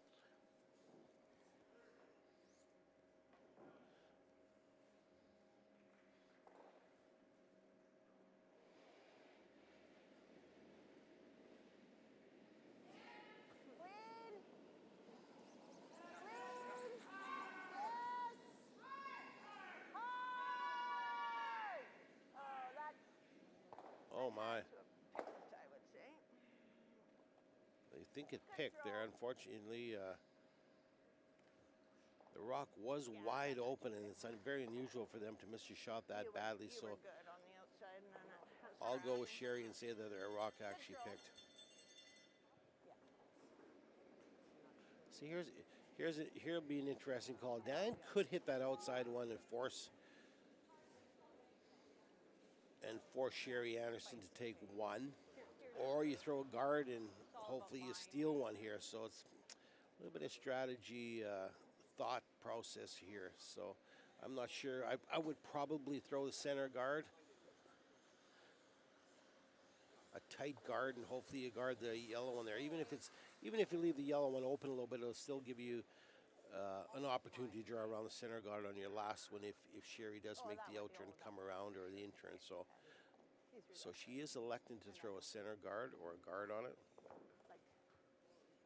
Oh my. I would say. I think it picked there. Unfortunately, the rock was wide open, and it's very unusual for them to miss a shot that badly. So Good on the outside, and then it I'll go with Sherry and say that their rock actually picked. See, here'll be an interesting call. Dan could hit that outside one and force Sherry Anderson to take one, or you throw a guard and hopefully you steal one here. So it's a little bit of strategy thought process here. So I'm not sure. I would probably throw the center guard. A tight guard, and hopefully you guard the yellow one there. Even if you leave the yellow one open a little bit, it'll still give you an opportunity to draw around the center guard on your last one if Sherry does make the out turn come around or the in turn. So she is electing to throw a center guard or a guard on it. Like,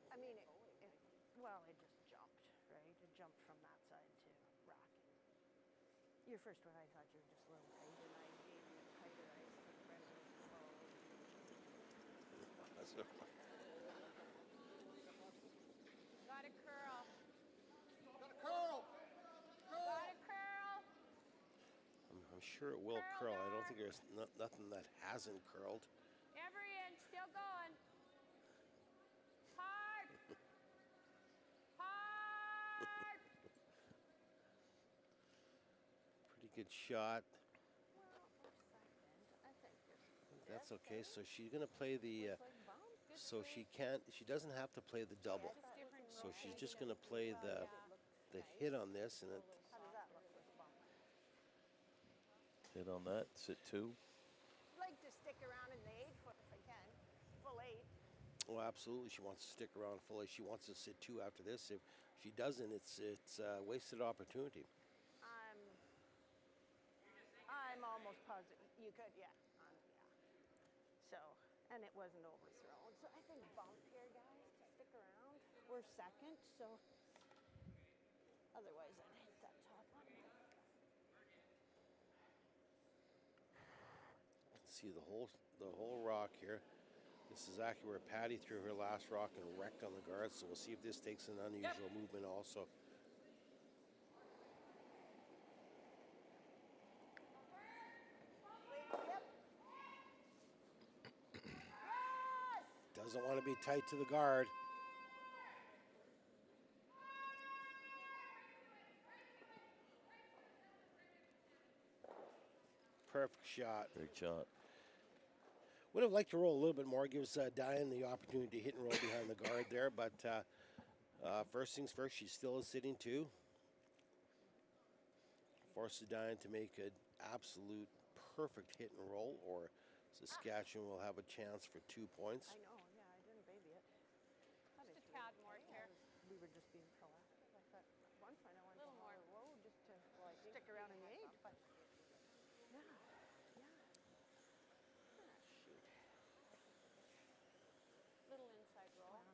I mean, well, it just jumped, right? It jumped from that side to rocking. Your first one, I thought you were just a little tight, and I gave you a tighter ice than Brendan. So. Got a curl. Got a curl. Got a curl. I'm sure it will curl. I don't think there's nothing that hasn't curled. Every inch, still going. Hard. Hard. Pretty good shot. Well, I think That's okay. So she's going to play the. So she doesn't have to play the double. So she's just going to play the hit on this, and it. how does that look with bump? Hit on that. Sit 2. I'd like to stick around in the 8-foot if I can. Full 8. Well, absolutely, she wants to stick around fully. She wants to sit 2 after this. If she doesn't, it's a wasted opportunity. I'm almost positive you could, yeah. So, and it wasn't overthrown. So I think bump here, guys, to stick around. We're second, so otherwise I'd hit that top one. See the whole rock here. This is actually where Patty threw her last rock and wrecked on the guard. So we'll see if this takes an unusual movement also. Doesn't want to be tight to the guard. Perfect shot. Great shot. Would have liked to roll a little bit more. Gives Diane the opportunity to hit and roll behind the guard there. But first things first, she still is sitting 2. Forces Diane to make an absolute perfect hit and roll, or Saskatchewan will have a chance for 2 points. I know, yeah, I didn't baby it. Just a tad more here. We were just being proactive. I thought at one point I wanted to more road just to stick around in the 8, but yeah. Shoot. Little inside roll.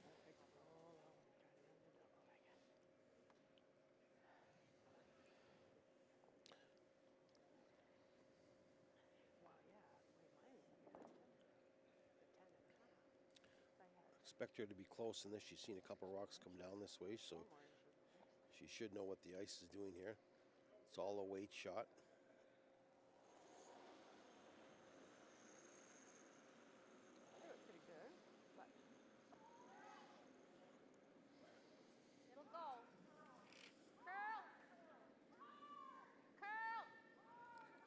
Perfect roll. Try to run the double, I guess. Well, yeah, mine is the 10 and a half. Expect her to be close in this. She's seen a couple rocks come down this way, so she should know what the ice is doing here. It's all a weight shot. They look pretty good, but It'll go. Curl. Curl.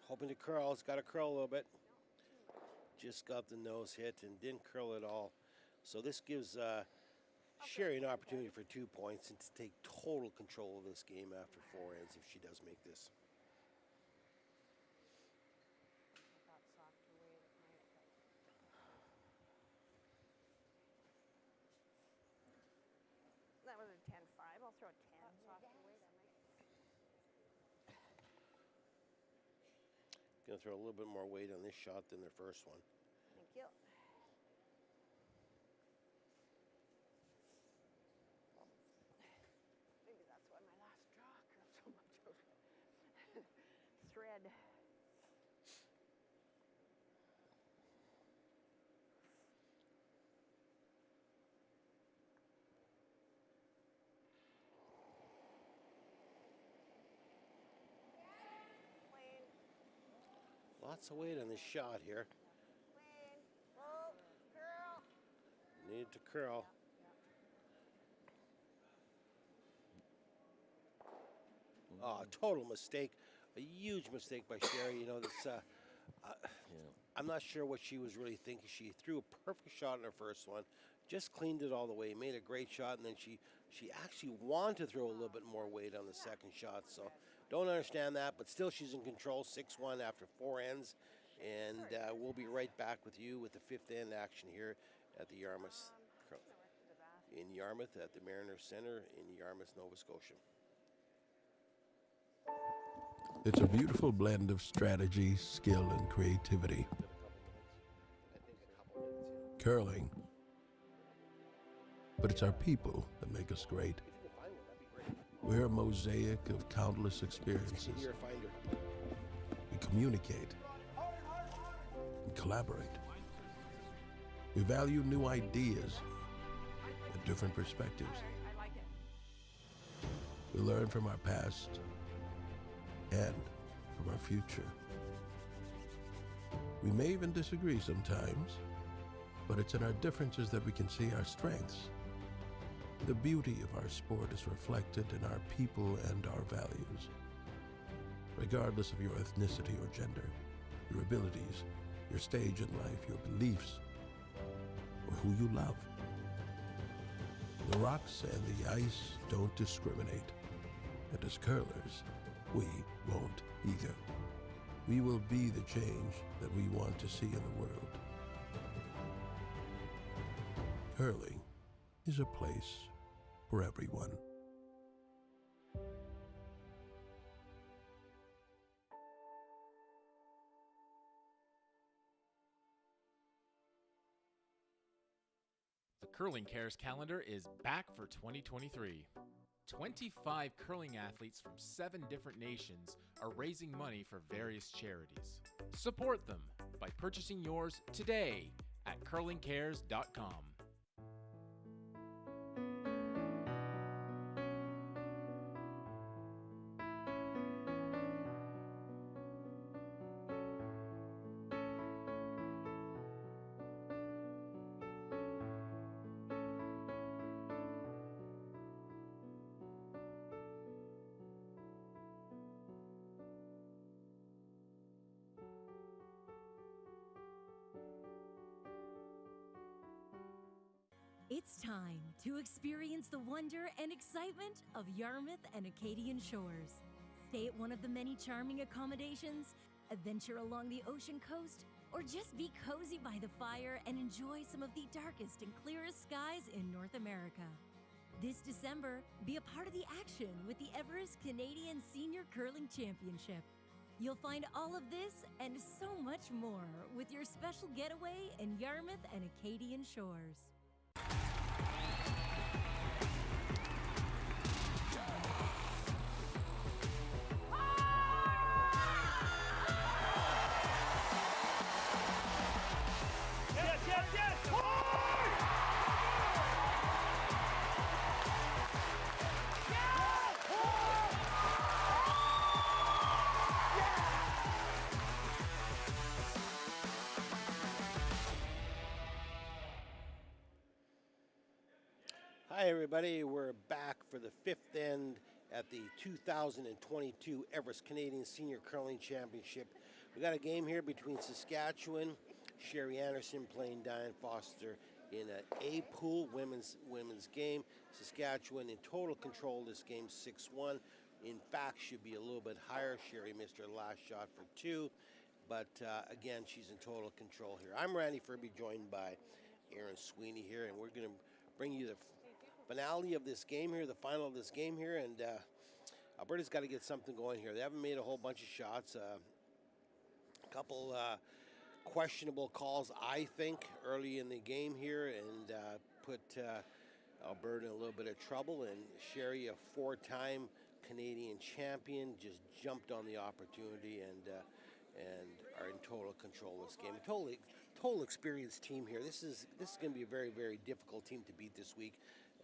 Hoping to curl. It's got to curl a little bit. Just got the nose hit and didn't curl at all. So this gives Sherry an opportunity for 2 points and to take total control of this game after 4 ends if she does make this. I thought softer weight it might. That was a 10-5. I'll throw a 10. Softer weight, I might. Gonna throw a little bit more weight on this shot than their first one. Thank you. Maybe that's why my last draw curled so much over thread. Clean, Lots of weight on this shot here. clean, roll, curl. Needed to curl. Oh, total mistake. A huge mistake by Sherry. You know, this, I'm not sure what she was really thinking. She threw a perfect shot in her first one, just cleaned it all the way, made a great shot, and then she actually wanted to throw a little bit more weight on the second shot. So don't understand that, but still she's in control, 6-1 after 4 ends. And we'll be right back with you with the 5th end action here at the Yarmouth, in Yarmouth at the Mariners Center in Yarmouth, Nova Scotia. It's a beautiful blend of strategy, skill, and creativity. Curling. But it's our people that make us great. We're a mosaic of countless experiences. We communicate and collaborate. We value new ideas and different perspectives. We learn from our past and from our future. We may even disagree sometimes, but it's in our differences that we can see our strengths. The beauty of our sport is reflected in our people and our values. Regardless of your ethnicity or gender, your abilities, your stage in life, your beliefs, or who you love. The rocks and the ice don't discriminate. And as curlers, we won't either. We will be the change that we want to see in the world. Curling is a place for everyone. The Curling Cares calendar is back for 2023. 25 curling athletes from 7 different nations are raising money for various charities. Support them by purchasing yours today at curlingcares.com. It's time to experience the wonder and excitement of Yarmouth and Acadian shores. Stay at one of the many charming accommodations, adventure along the ocean coast, or just be cozy by the fire and enjoy some of the darkest and clearest skies in North America. This December, be a part of the action with the Everest Canadian Senior Curling Championship. You'll find all of this and so much more with your special getaway in Yarmouth and Acadian shores. Hi, everybody. We're back for the 5th end at the 2022 Everest Canadian Senior Curling Championship. We got a game here between Saskatchewan, Sherry Anderson playing Diane Foster in an A pool women's game. Saskatchewan in total control of this game, 6-1. In fact, should be a little bit higher. Sherry missed her last shot for 2, but again, she's in total control here. I'm Randy Furby, joined by Aaron Sweeney here, and we're going to bring you the finale of this game here, the final of this game here, and Alberta's got to get something going here. They haven't made a whole bunch of shots. A couple questionable calls, I think, early in the game here, and put Alberta in a little bit of trouble. And Sherry, a 4-time Canadian champion, just jumped on the opportunity and are in total control of this game. Total experienced team here. This is going to be a very, very difficult team to beat this week,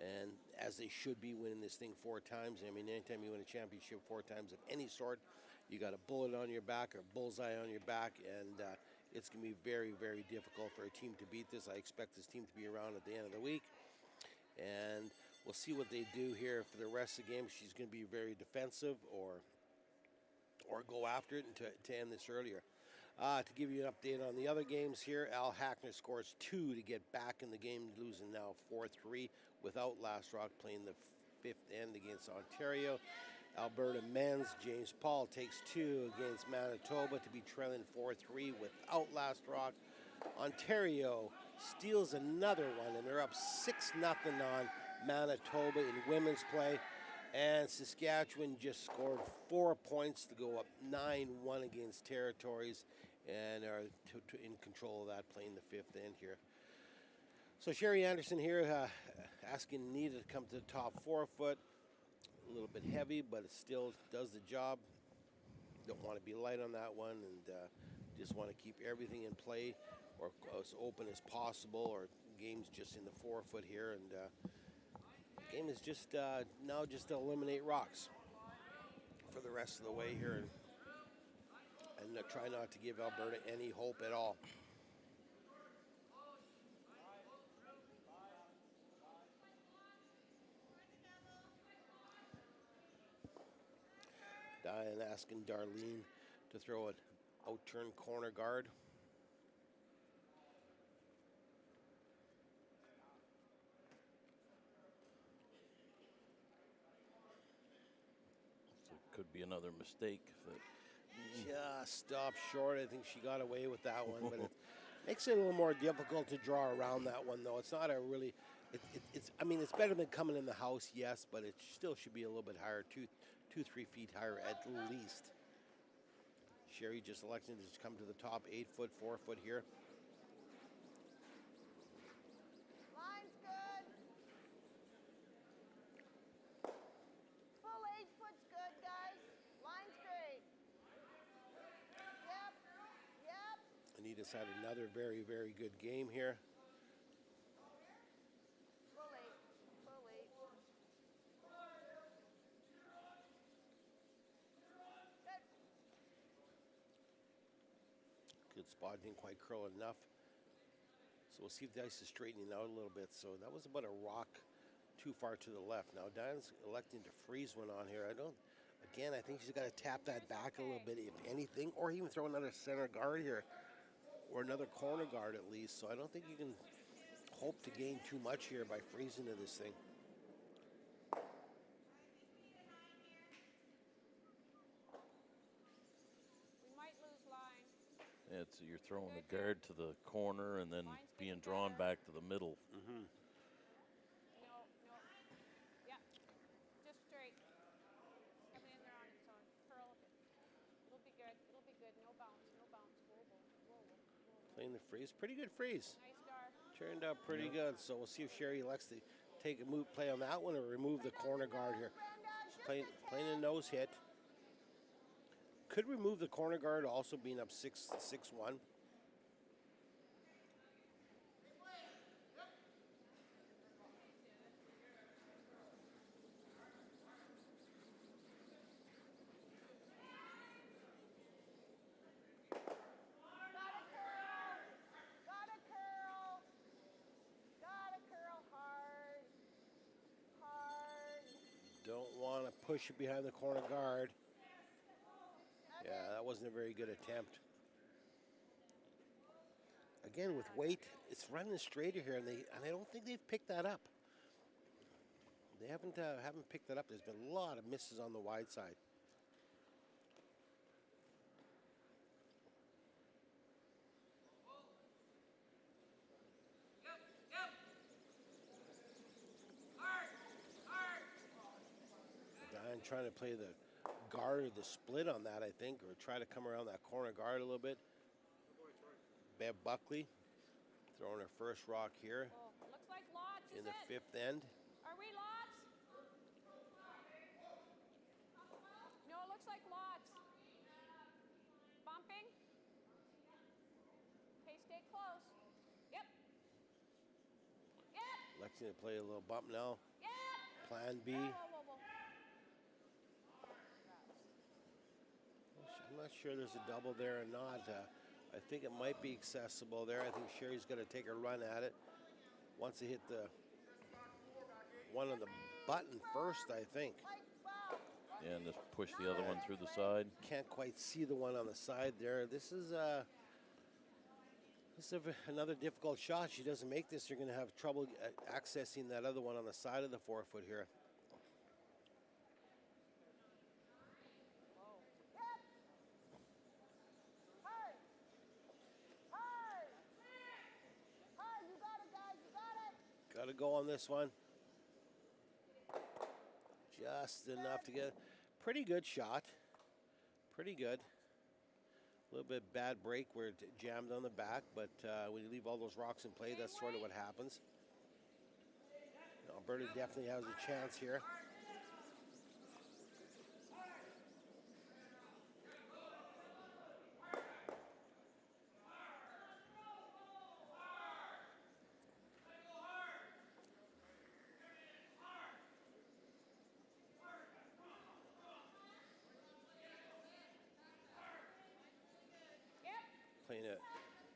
and as they should be, winning this thing 4 times. I mean, anytime you win a championship 4 times of any sort, you got a bullet on your back or bullseye on your back, and it's going to be very, very difficult for a team to beat this. I expect this team to be around at the end of the week, and we'll see what they do here for the rest of the game. She's going to be very defensive or go after it and to end this earlier. To give you an update on the other games here, Al Hackner scores 2 to get back in the game, losing now 4-3 without Last Rock playing the fifth end against Ontario. Alberta men's James Paul takes 2 against Manitoba to be trailing 4-3 without Last Rock. Ontario steals another one, and they're up 6-0 on Manitoba in women's play. And Saskatchewan just scored 4 points to go up 9-1 against Territories, and are in control of that, playing the fifth end here. So Sherry Anderson here asking Nita to come to the top 4 foot. A little bit heavy, but it still does the job. Don't want to be light on that one, and just want to keep everything in play or as open as possible, or game's just in the 4 foot here, and game is just now just to eliminate rocks for the rest of the way here, and try not to give Alberta any hope at all. Diane asking Darlene to throw an out-turn corner guard. So it could be another mistake. Just stopped short. I think she got away with that one, but it makes it a little more difficult to draw around that one, though. It's not a really, it's. I mean, it's better than coming in the house, yes, but it still should be a little bit higher, 2-3 feet higher at least. Sherry just electing to come to the top 8 foot, 4 foot here. Line's good. Full 8 foot's good, guys. Line's great. Yep. Yep. Anita's had another very, very good game here. Full 8. Full 8. Good spot, didn't quite curl enough. So we'll see if the ice is straightening out a little bit. So that was about a rock too far to the left. Now Diane's electing to freeze one on here. I think she's got to tap that back a little bit, if anything, or even throw another center guard here, or another corner guard at least. So I don't think you can hope to gain too much here by freezing to this thing. We might lose line. You're throwing the guard to the corner and then being drawn back to the middle. No, no. Yeah. Just straight. Coming in there on its own. Curl a bit. It'll be good. It'll be good. No bounce. No bounce. Whoa, whoa, whoa, whoa. Playing the freeze, pretty good freeze. Nice star. Turned out pretty good. So we'll see if Sherry elects to take a play on that one or remove the corner guard here. She's playing a nose hit. Could remove the corner guard, also being up 6-1. Don't want to push it behind the corner guard. Yeah, that wasn't a very good attempt. Again, with weight, it's running straighter here, and I don't think they've picked that up. They haven't picked that up. There's been a lot of misses on the wide side. Diane trying to play the guard or the split on that, I think, or try to come around that corner guard a little bit. Bev Buckley throwing her first rock here Looks like lots. in the fifth end. Are we lots? No, it looks like lots. Bumping. Okay, stay close. Yep. Yep. Lexington to play a little bump now. Yep. Plan B. Whoa, whoa, whoa, whoa. I'm not sure there's a double there or not. I think it might be accessible there. I think Sherry's going to take a run at it. Once they hit the one on the button first, I think. And just push the other one through the side. Can't quite see the one on the side there. This is another difficult shot. She doesn't make this, you're going to have trouble accessing that other one on the side of the 4-foot here. Hard. Hard. Hard. You got it, guys. You got it. Got to go on this one. Just enough to get. Pretty good shot. Pretty good. A little bit bad break where it jammed on the back, but when you leave all those rocks in play, that's sort of what happens. Alberta definitely has a chance here. Playing a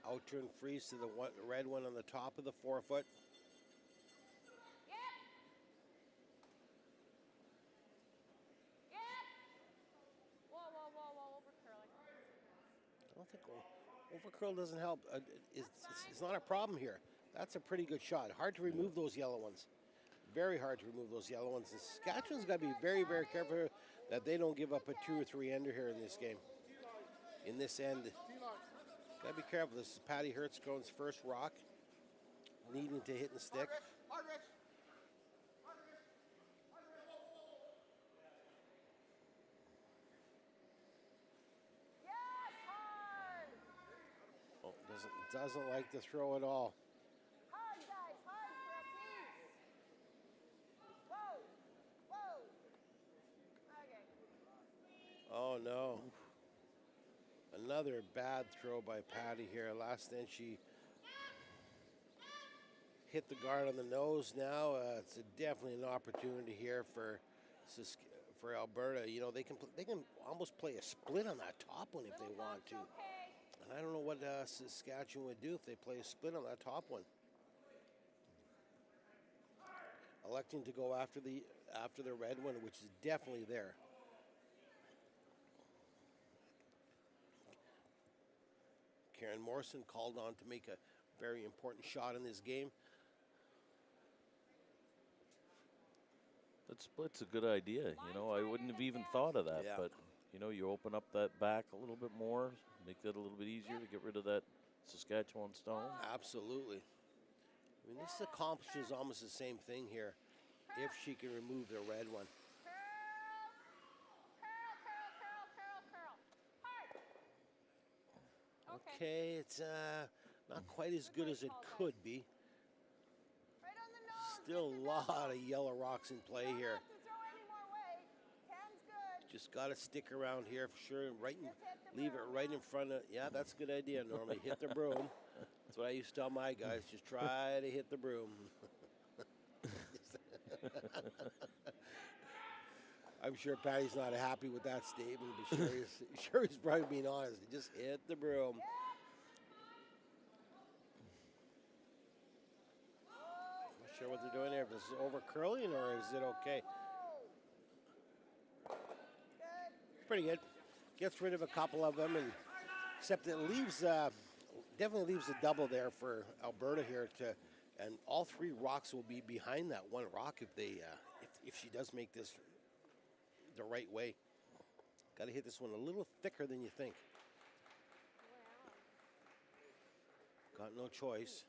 out turn freeze to the red one on the top of the 4-foot. I don't think overcurl doesn't help. It's not a problem here. That's a pretty good shot. Hard to remove those yellow ones. Very hard to remove those yellow ones. And Saskatchewan's got to be very, very careful that they don't give up a 2 or 3 ender here in this game. In this end, got to be careful. This is Patty Hertzgroen's first rock, needing to hit and stick. Oh, doesn't like to throw at all. Hard, guys. Hard for a piece. Whoa. Whoa. Okay. Oh, no. Another bad throw by Patty here. Last then she hit the guard on the nose. Now it's definitely an opportunity here for Alberta. You know, they can almost play a split on that top one if they want to. And I don't know what Saskatchewan would do if they play a split on that top one. Electing to go after the red one, which is definitely there. Karen Morrison called on to make a very important shot in this game. That split's a good idea. You know, I wouldn't have even thought of that. Yeah. But, you know, you open up that back a little bit more, make that a little bit easier to get rid of that Saskatchewan stone. Absolutely. I mean, this accomplishes almost the same thing here if she can remove the red one. Okay, it's not quite as good as it could be. Still a lot of yellow rocks in play here. Just got to stick around here for sure. Leave it right in front of. Yeah, that's a good idea. Normally, hit the broom. That's what I used to tell my guys. Just try to hit the broom. I'm sure Patty's not happy with that statement, but sure he's probably being honest. Just hit the broom. Not sure what they're doing there. If this is over curling or is it okay? Pretty good. Gets rid of a couple of them, and except it leaves definitely leaves a double there for Alberta here and all 3 rocks will be behind that one rock if they if she does make this the right way. Got to hit this one a little thicker than you think. Got no choice.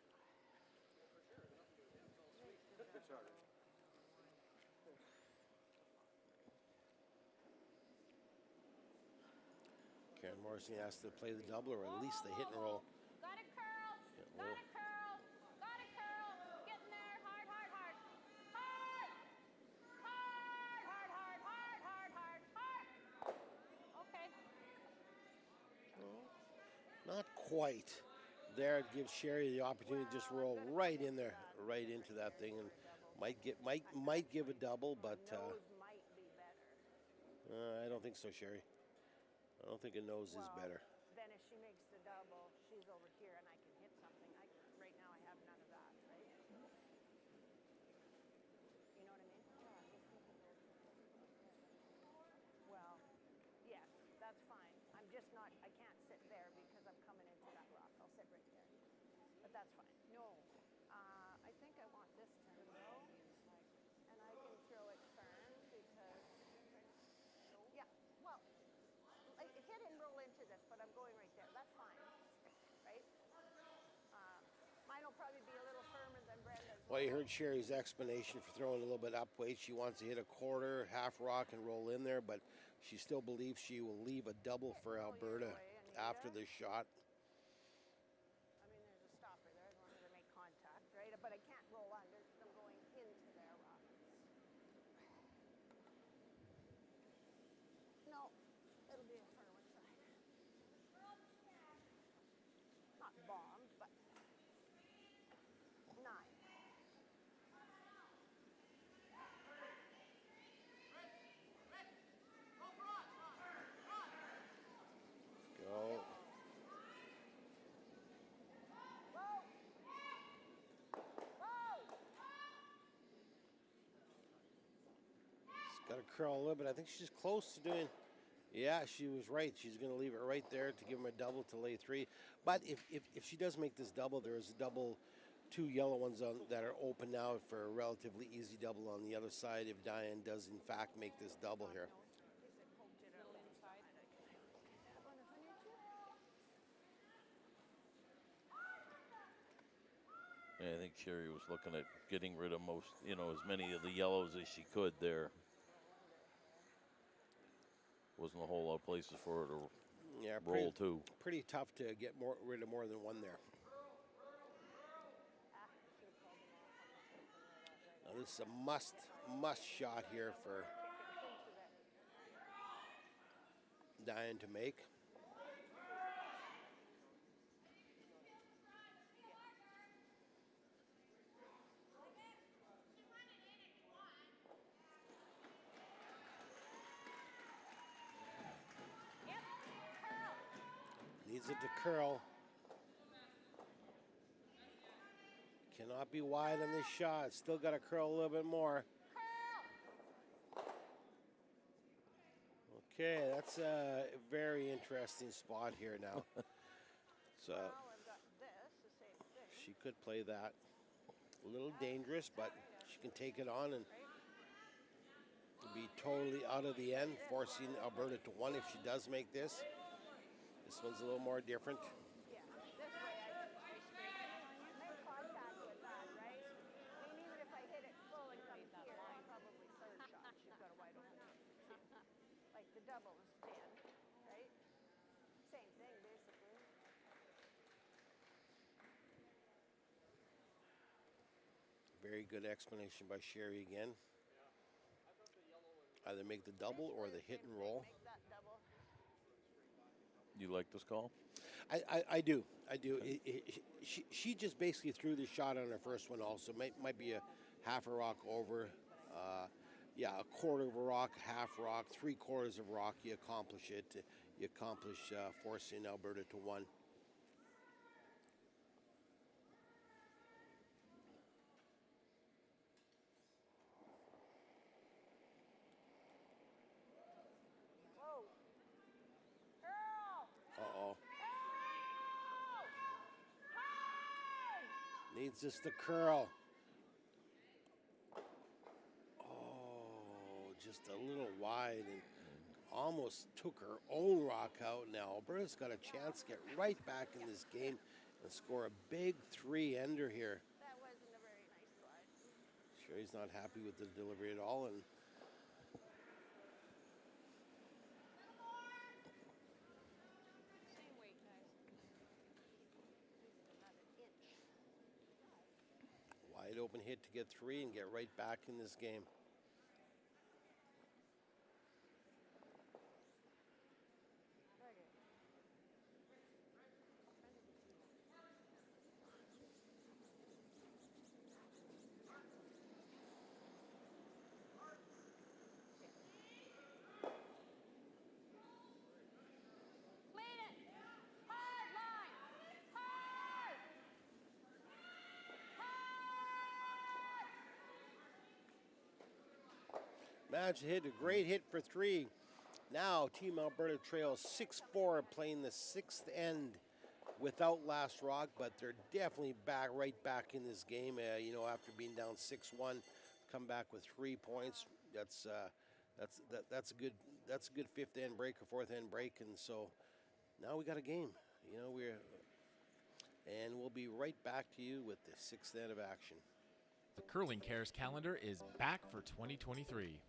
Karen Morrison has to play the double or at least the hit and roll. Got it, curl. Got it, curl. Got it, curl. Getting there. Hard, hard, hard. Hard. Hard, hard, hard, hard, hard, hard, hard. Okay. Not quite. There, it gives Sherry the opportunity to just roll right in there, right into that thing, and might give a double, but I don't think so, Sherry. I don't think a nose is better. Then if she makes the double, she's over here and I can hit something. Right now I have none of that, right? You know what I mean? but that's fine. No, I think I want this turn though, and I can throw it firm because, yeah, well, like, hit and roll into this, but I'm going right there. That's fine, right? Mine will probably be a little firmer than Brenda's. Well, you heard Sherry's explanation for throwing a little bit up weight. She wants to hit a quarter, half rock, and roll in there, but she still believes she will leave a double for Alberta after the shot. I mean, there's a stopper there. I don't want her to make contact, right? But I can't roll under because I'm going into their rock. No, it'll be a firmer side. Not bombed, but 9. Go. Got to curl a little bit. I think she's close to doing. Yeah, she was right. She's going to leave it right there to give him a double to lay 3. But if she does make this double, there is a double, 2 yellow ones on that are open now for a relatively easy double on the other side. If Diane does in fact make this double here. Yeah, I think Sherry was looking at getting rid of most, as many of the yellows as she could there. Wasn't a whole lot of places for her to roll to. Pretty tough to get rid of more than one there. Now this is a must shot here for Diane to make. Needs it to curl. Cannot be wide on this shot. Still got to curl a little bit more. Okay, that's a very interesting spot here now. So she could play that. A little dangerous, but she can take it on and be totally out of the end, forcing Alberta to 1 if she does make this. This one's a little more different. Yeah, this way I make contact with that, right? I mean, even if I hit it full and come here, probably third shot, she's got a wide open hit. Like the double is 10, right? Same thing, basically. Very good explanation by Sherry again. Either make the double or the hit and roll. Make that double. You like this call? I do. She just basically threw the shot on her first one also. Might be a half a rock over. Yeah, a quarter of a rock, half rock, 3/4 of rock. You accomplish it. You accomplish forcing Alberta to 1. Whoa. Girl. Uh-oh. Hard. Needs just to curl. Oh, just a little wide and almost took her own rock out. Now Alberta's got a chance to get right back in this game and score a big 3-ender here. That wasn't a very nice slide. Sherry's not happy with the delivery at all, and Same weight, guys. Another inch. wide open hit to get 3 and get right back in this game. Managed to hit a great hit for 3. Now Team Alberta trails 6-4, playing the 6th end without last rock, but they're definitely right back in this game. After being down 6-1, come back with 3 points. That's a good fifth end break or fourth end break, and so now we got a game. We'll be right back to you with the sixth end of action. The Curling Cares calendar is back for 2023.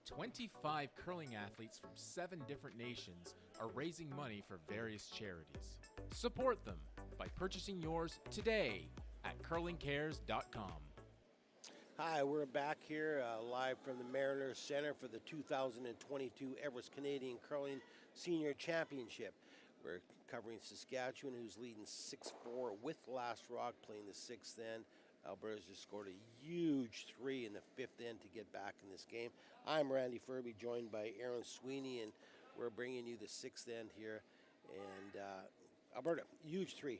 25 curling athletes from 7 different nations are raising money for various charities. Support them by purchasing yours today at curlingcares.com. Hi, we're back here live from the Mariners Center for the 2022 Everest Canadian Curling Senior Championship. We're covering Saskatchewan, who's leading 6-4 with last rock, playing the sixth end. Alberta's just scored a huge 3 in the fifth end to get back in this game. I'm Randy Furby, joined by Aaron Sweeney, and we're bringing you the sixth end here. And Alberta, huge three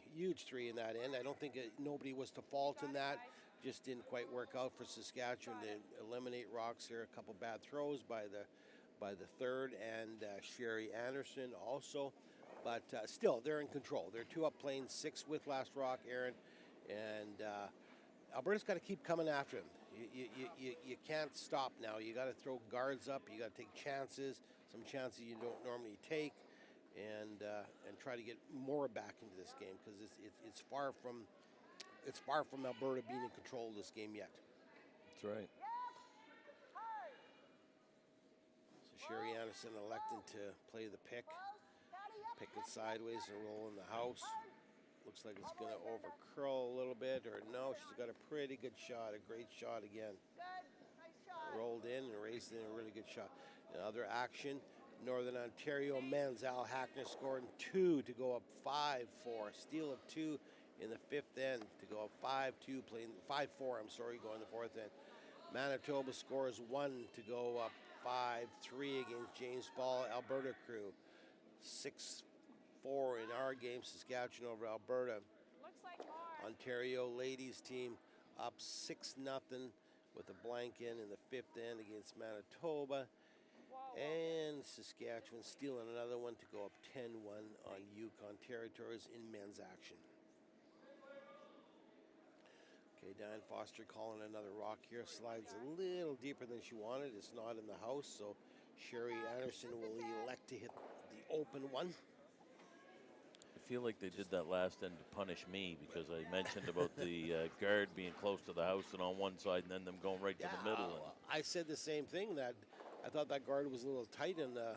in that end. I don't think nobody was to fault in that. Just didn't quite work out for Saskatchewan to eliminate rocks here. A couple bad throws by the third and Sherry Anderson also. But still, they're in control. They're 2 up playing 6 with last rock, Aaron. And Alberta's got to keep coming after them. You can't stop now. You got to throw guards up. You got to take chances, some chances you don't normally take, and try to get more back into this game, because it's far from Alberta being in control of this game yet. That's right. So Sherry Anderson electing to play the pick it sideways and roll in the house. Looks like it's going to over curl a little bit, or no, she's got a pretty good shot, a great shot again. Rolled in and raised in a really good shot. Another action, Northern Ontario men's, Al Hackner scoring 2 to go up 5-4. Steal of 2 in the fifth end to go up 5-2, playing 5-4, going the fourth end. Manitoba scores 1 to go up 5-3 against James Paul Alberta crew. 6-4 in our game, Saskatchewan over Alberta. Ontario ladies team up 6-0 with a blank in the fifth end against Manitoba. And Saskatchewan stealing another one to go up 10-1 on Yukon Territories in men's action. Okay, Diane Foster calling another rock here. Slides a little deeper than she wanted. It's not in the house, so Sherry Anderson will elect to hit the open one. I feel like they did that last end to punish me, because I mentioned about the guard being close to the house and on one side, and then them going right to the middle. I said the same thing, that I thought that guard was a little tight in the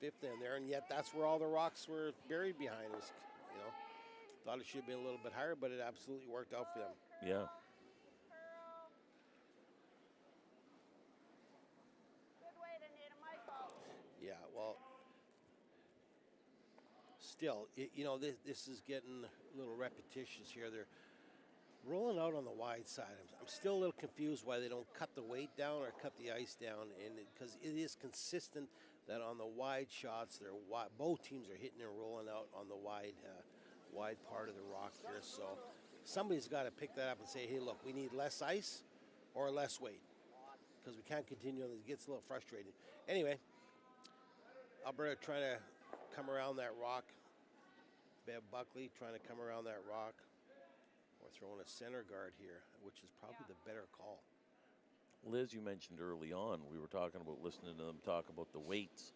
fifth end there, and yet that's where all the rocks were buried behind us. Thought it should have been a little bit higher, but it absolutely worked out for them. Yeah. Yeah, well, still, this is getting a little repetitious here. They're rolling out on the wide side. I'm still a little confused why they don't cut the weight down or cut the ice down, and because it is consistent that on the wide shots, both teams are hitting and rolling out on the wide part of the rock here. So somebody's got to pick that up and say, hey, look, we need less ice or less weight, because we can't continue on this. It gets a little frustrating. Anyway, Alberta trying to come around that rock. Bev Buckley trying to come around that rock. We're throwing a center guard here, which is probably the better call. Liz, you mentioned early on, we were talking about listening to them talk about the weights,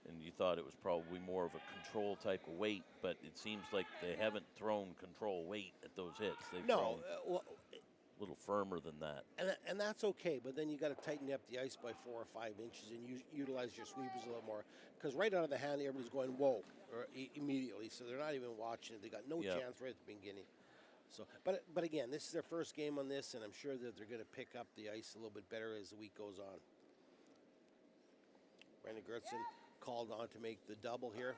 and you thought it was probably more of a control type of weight, but it seems like they haven't thrown control weight at those hits. They've thrown a little firmer than that. And that's okay, but then you got to tighten up the ice by 4 or 5 inches and utilize your sweepers a little more, because right out of the hand, everybody's going, whoa, immediately, so they're not even watching it. They got no chance right at the beginning. So, but again, this is their first game on this, and I'm sure that they're going to pick up the ice a little bit better as the week goes on. Brandon Gertson called on to make the double here.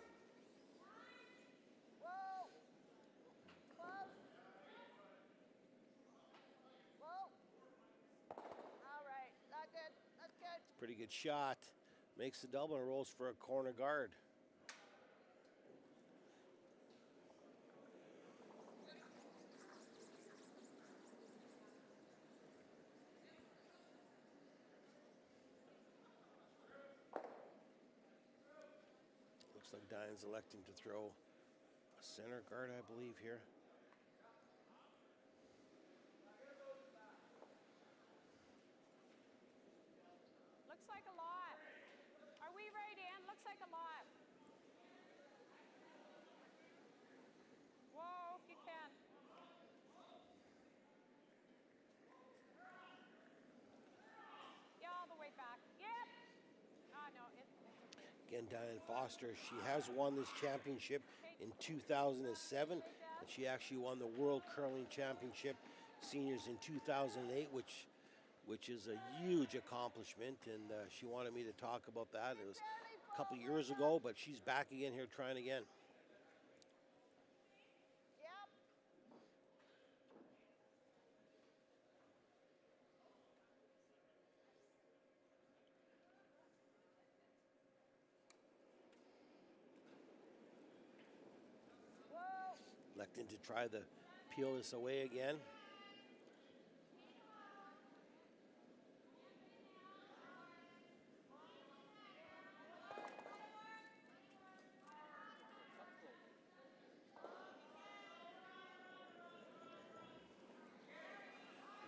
Pretty good shot. Makes the double and rolls for a corner guard. Looks like Diane's electing to throw Center guard, I believe, here. Looks like a lot. Are we right in? Looks like a lot. Whoa, if you can. Yeah, all the way back. Yep. Oh, no. It's okay. Again, Diane Foster, she has won this championship in 2007, and she actually won the World Curling Championship Seniors in 2008, which is a huge accomplishment, and she wanted me to talk about that. It was a couple years ago, but she's back again here trying again. Yep. Whoa. Electing to try to peel this away again.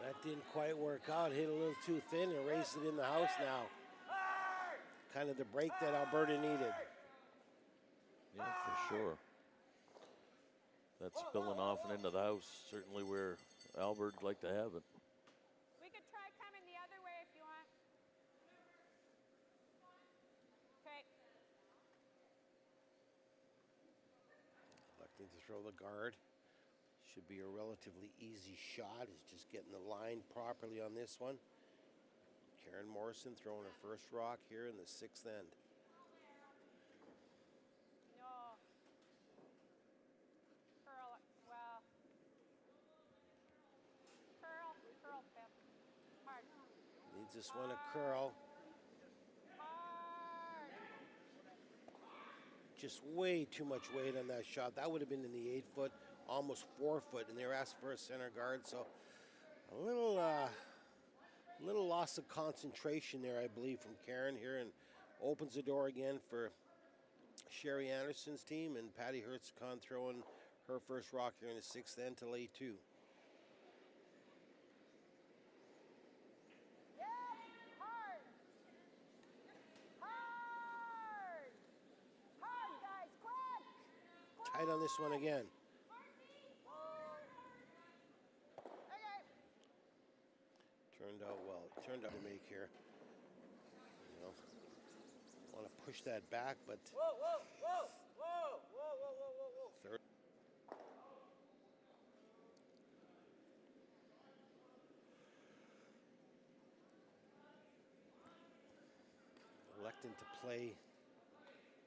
That didn't quite work out. Hit a little too thin and raced it in the house now. Kind of the break that Alberta needed. Yeah, for sure. That's spilling off and into the house, certainly where Albert'd like to have it. We could try coming the other way if you want. Okay. Electing to throw the guard. Should be a relatively easy shot. It's just getting the line properly on this one. Karen Morrison throwing her first rock here in the 6th end. No. Curl it. Well. Curl, Pep. Hard. Needs this one a curl. Hard. Just way too much weight on that shot. That would have been in the 8-foot, almost 4-foot, and they were asking for a center guard. So a little loss of concentration there, I believe, from Karen here, and opens the door again for Sherry Anderson's team, and Patty Hertzcon throwing her first rock here in the 6th end to lay 2. Yep. Hard. Hard. Hard, guys. Quick. Tight on this one again. Okay. Turned out well. Turned out to make here. You know, want to push that back, but third. Electing to play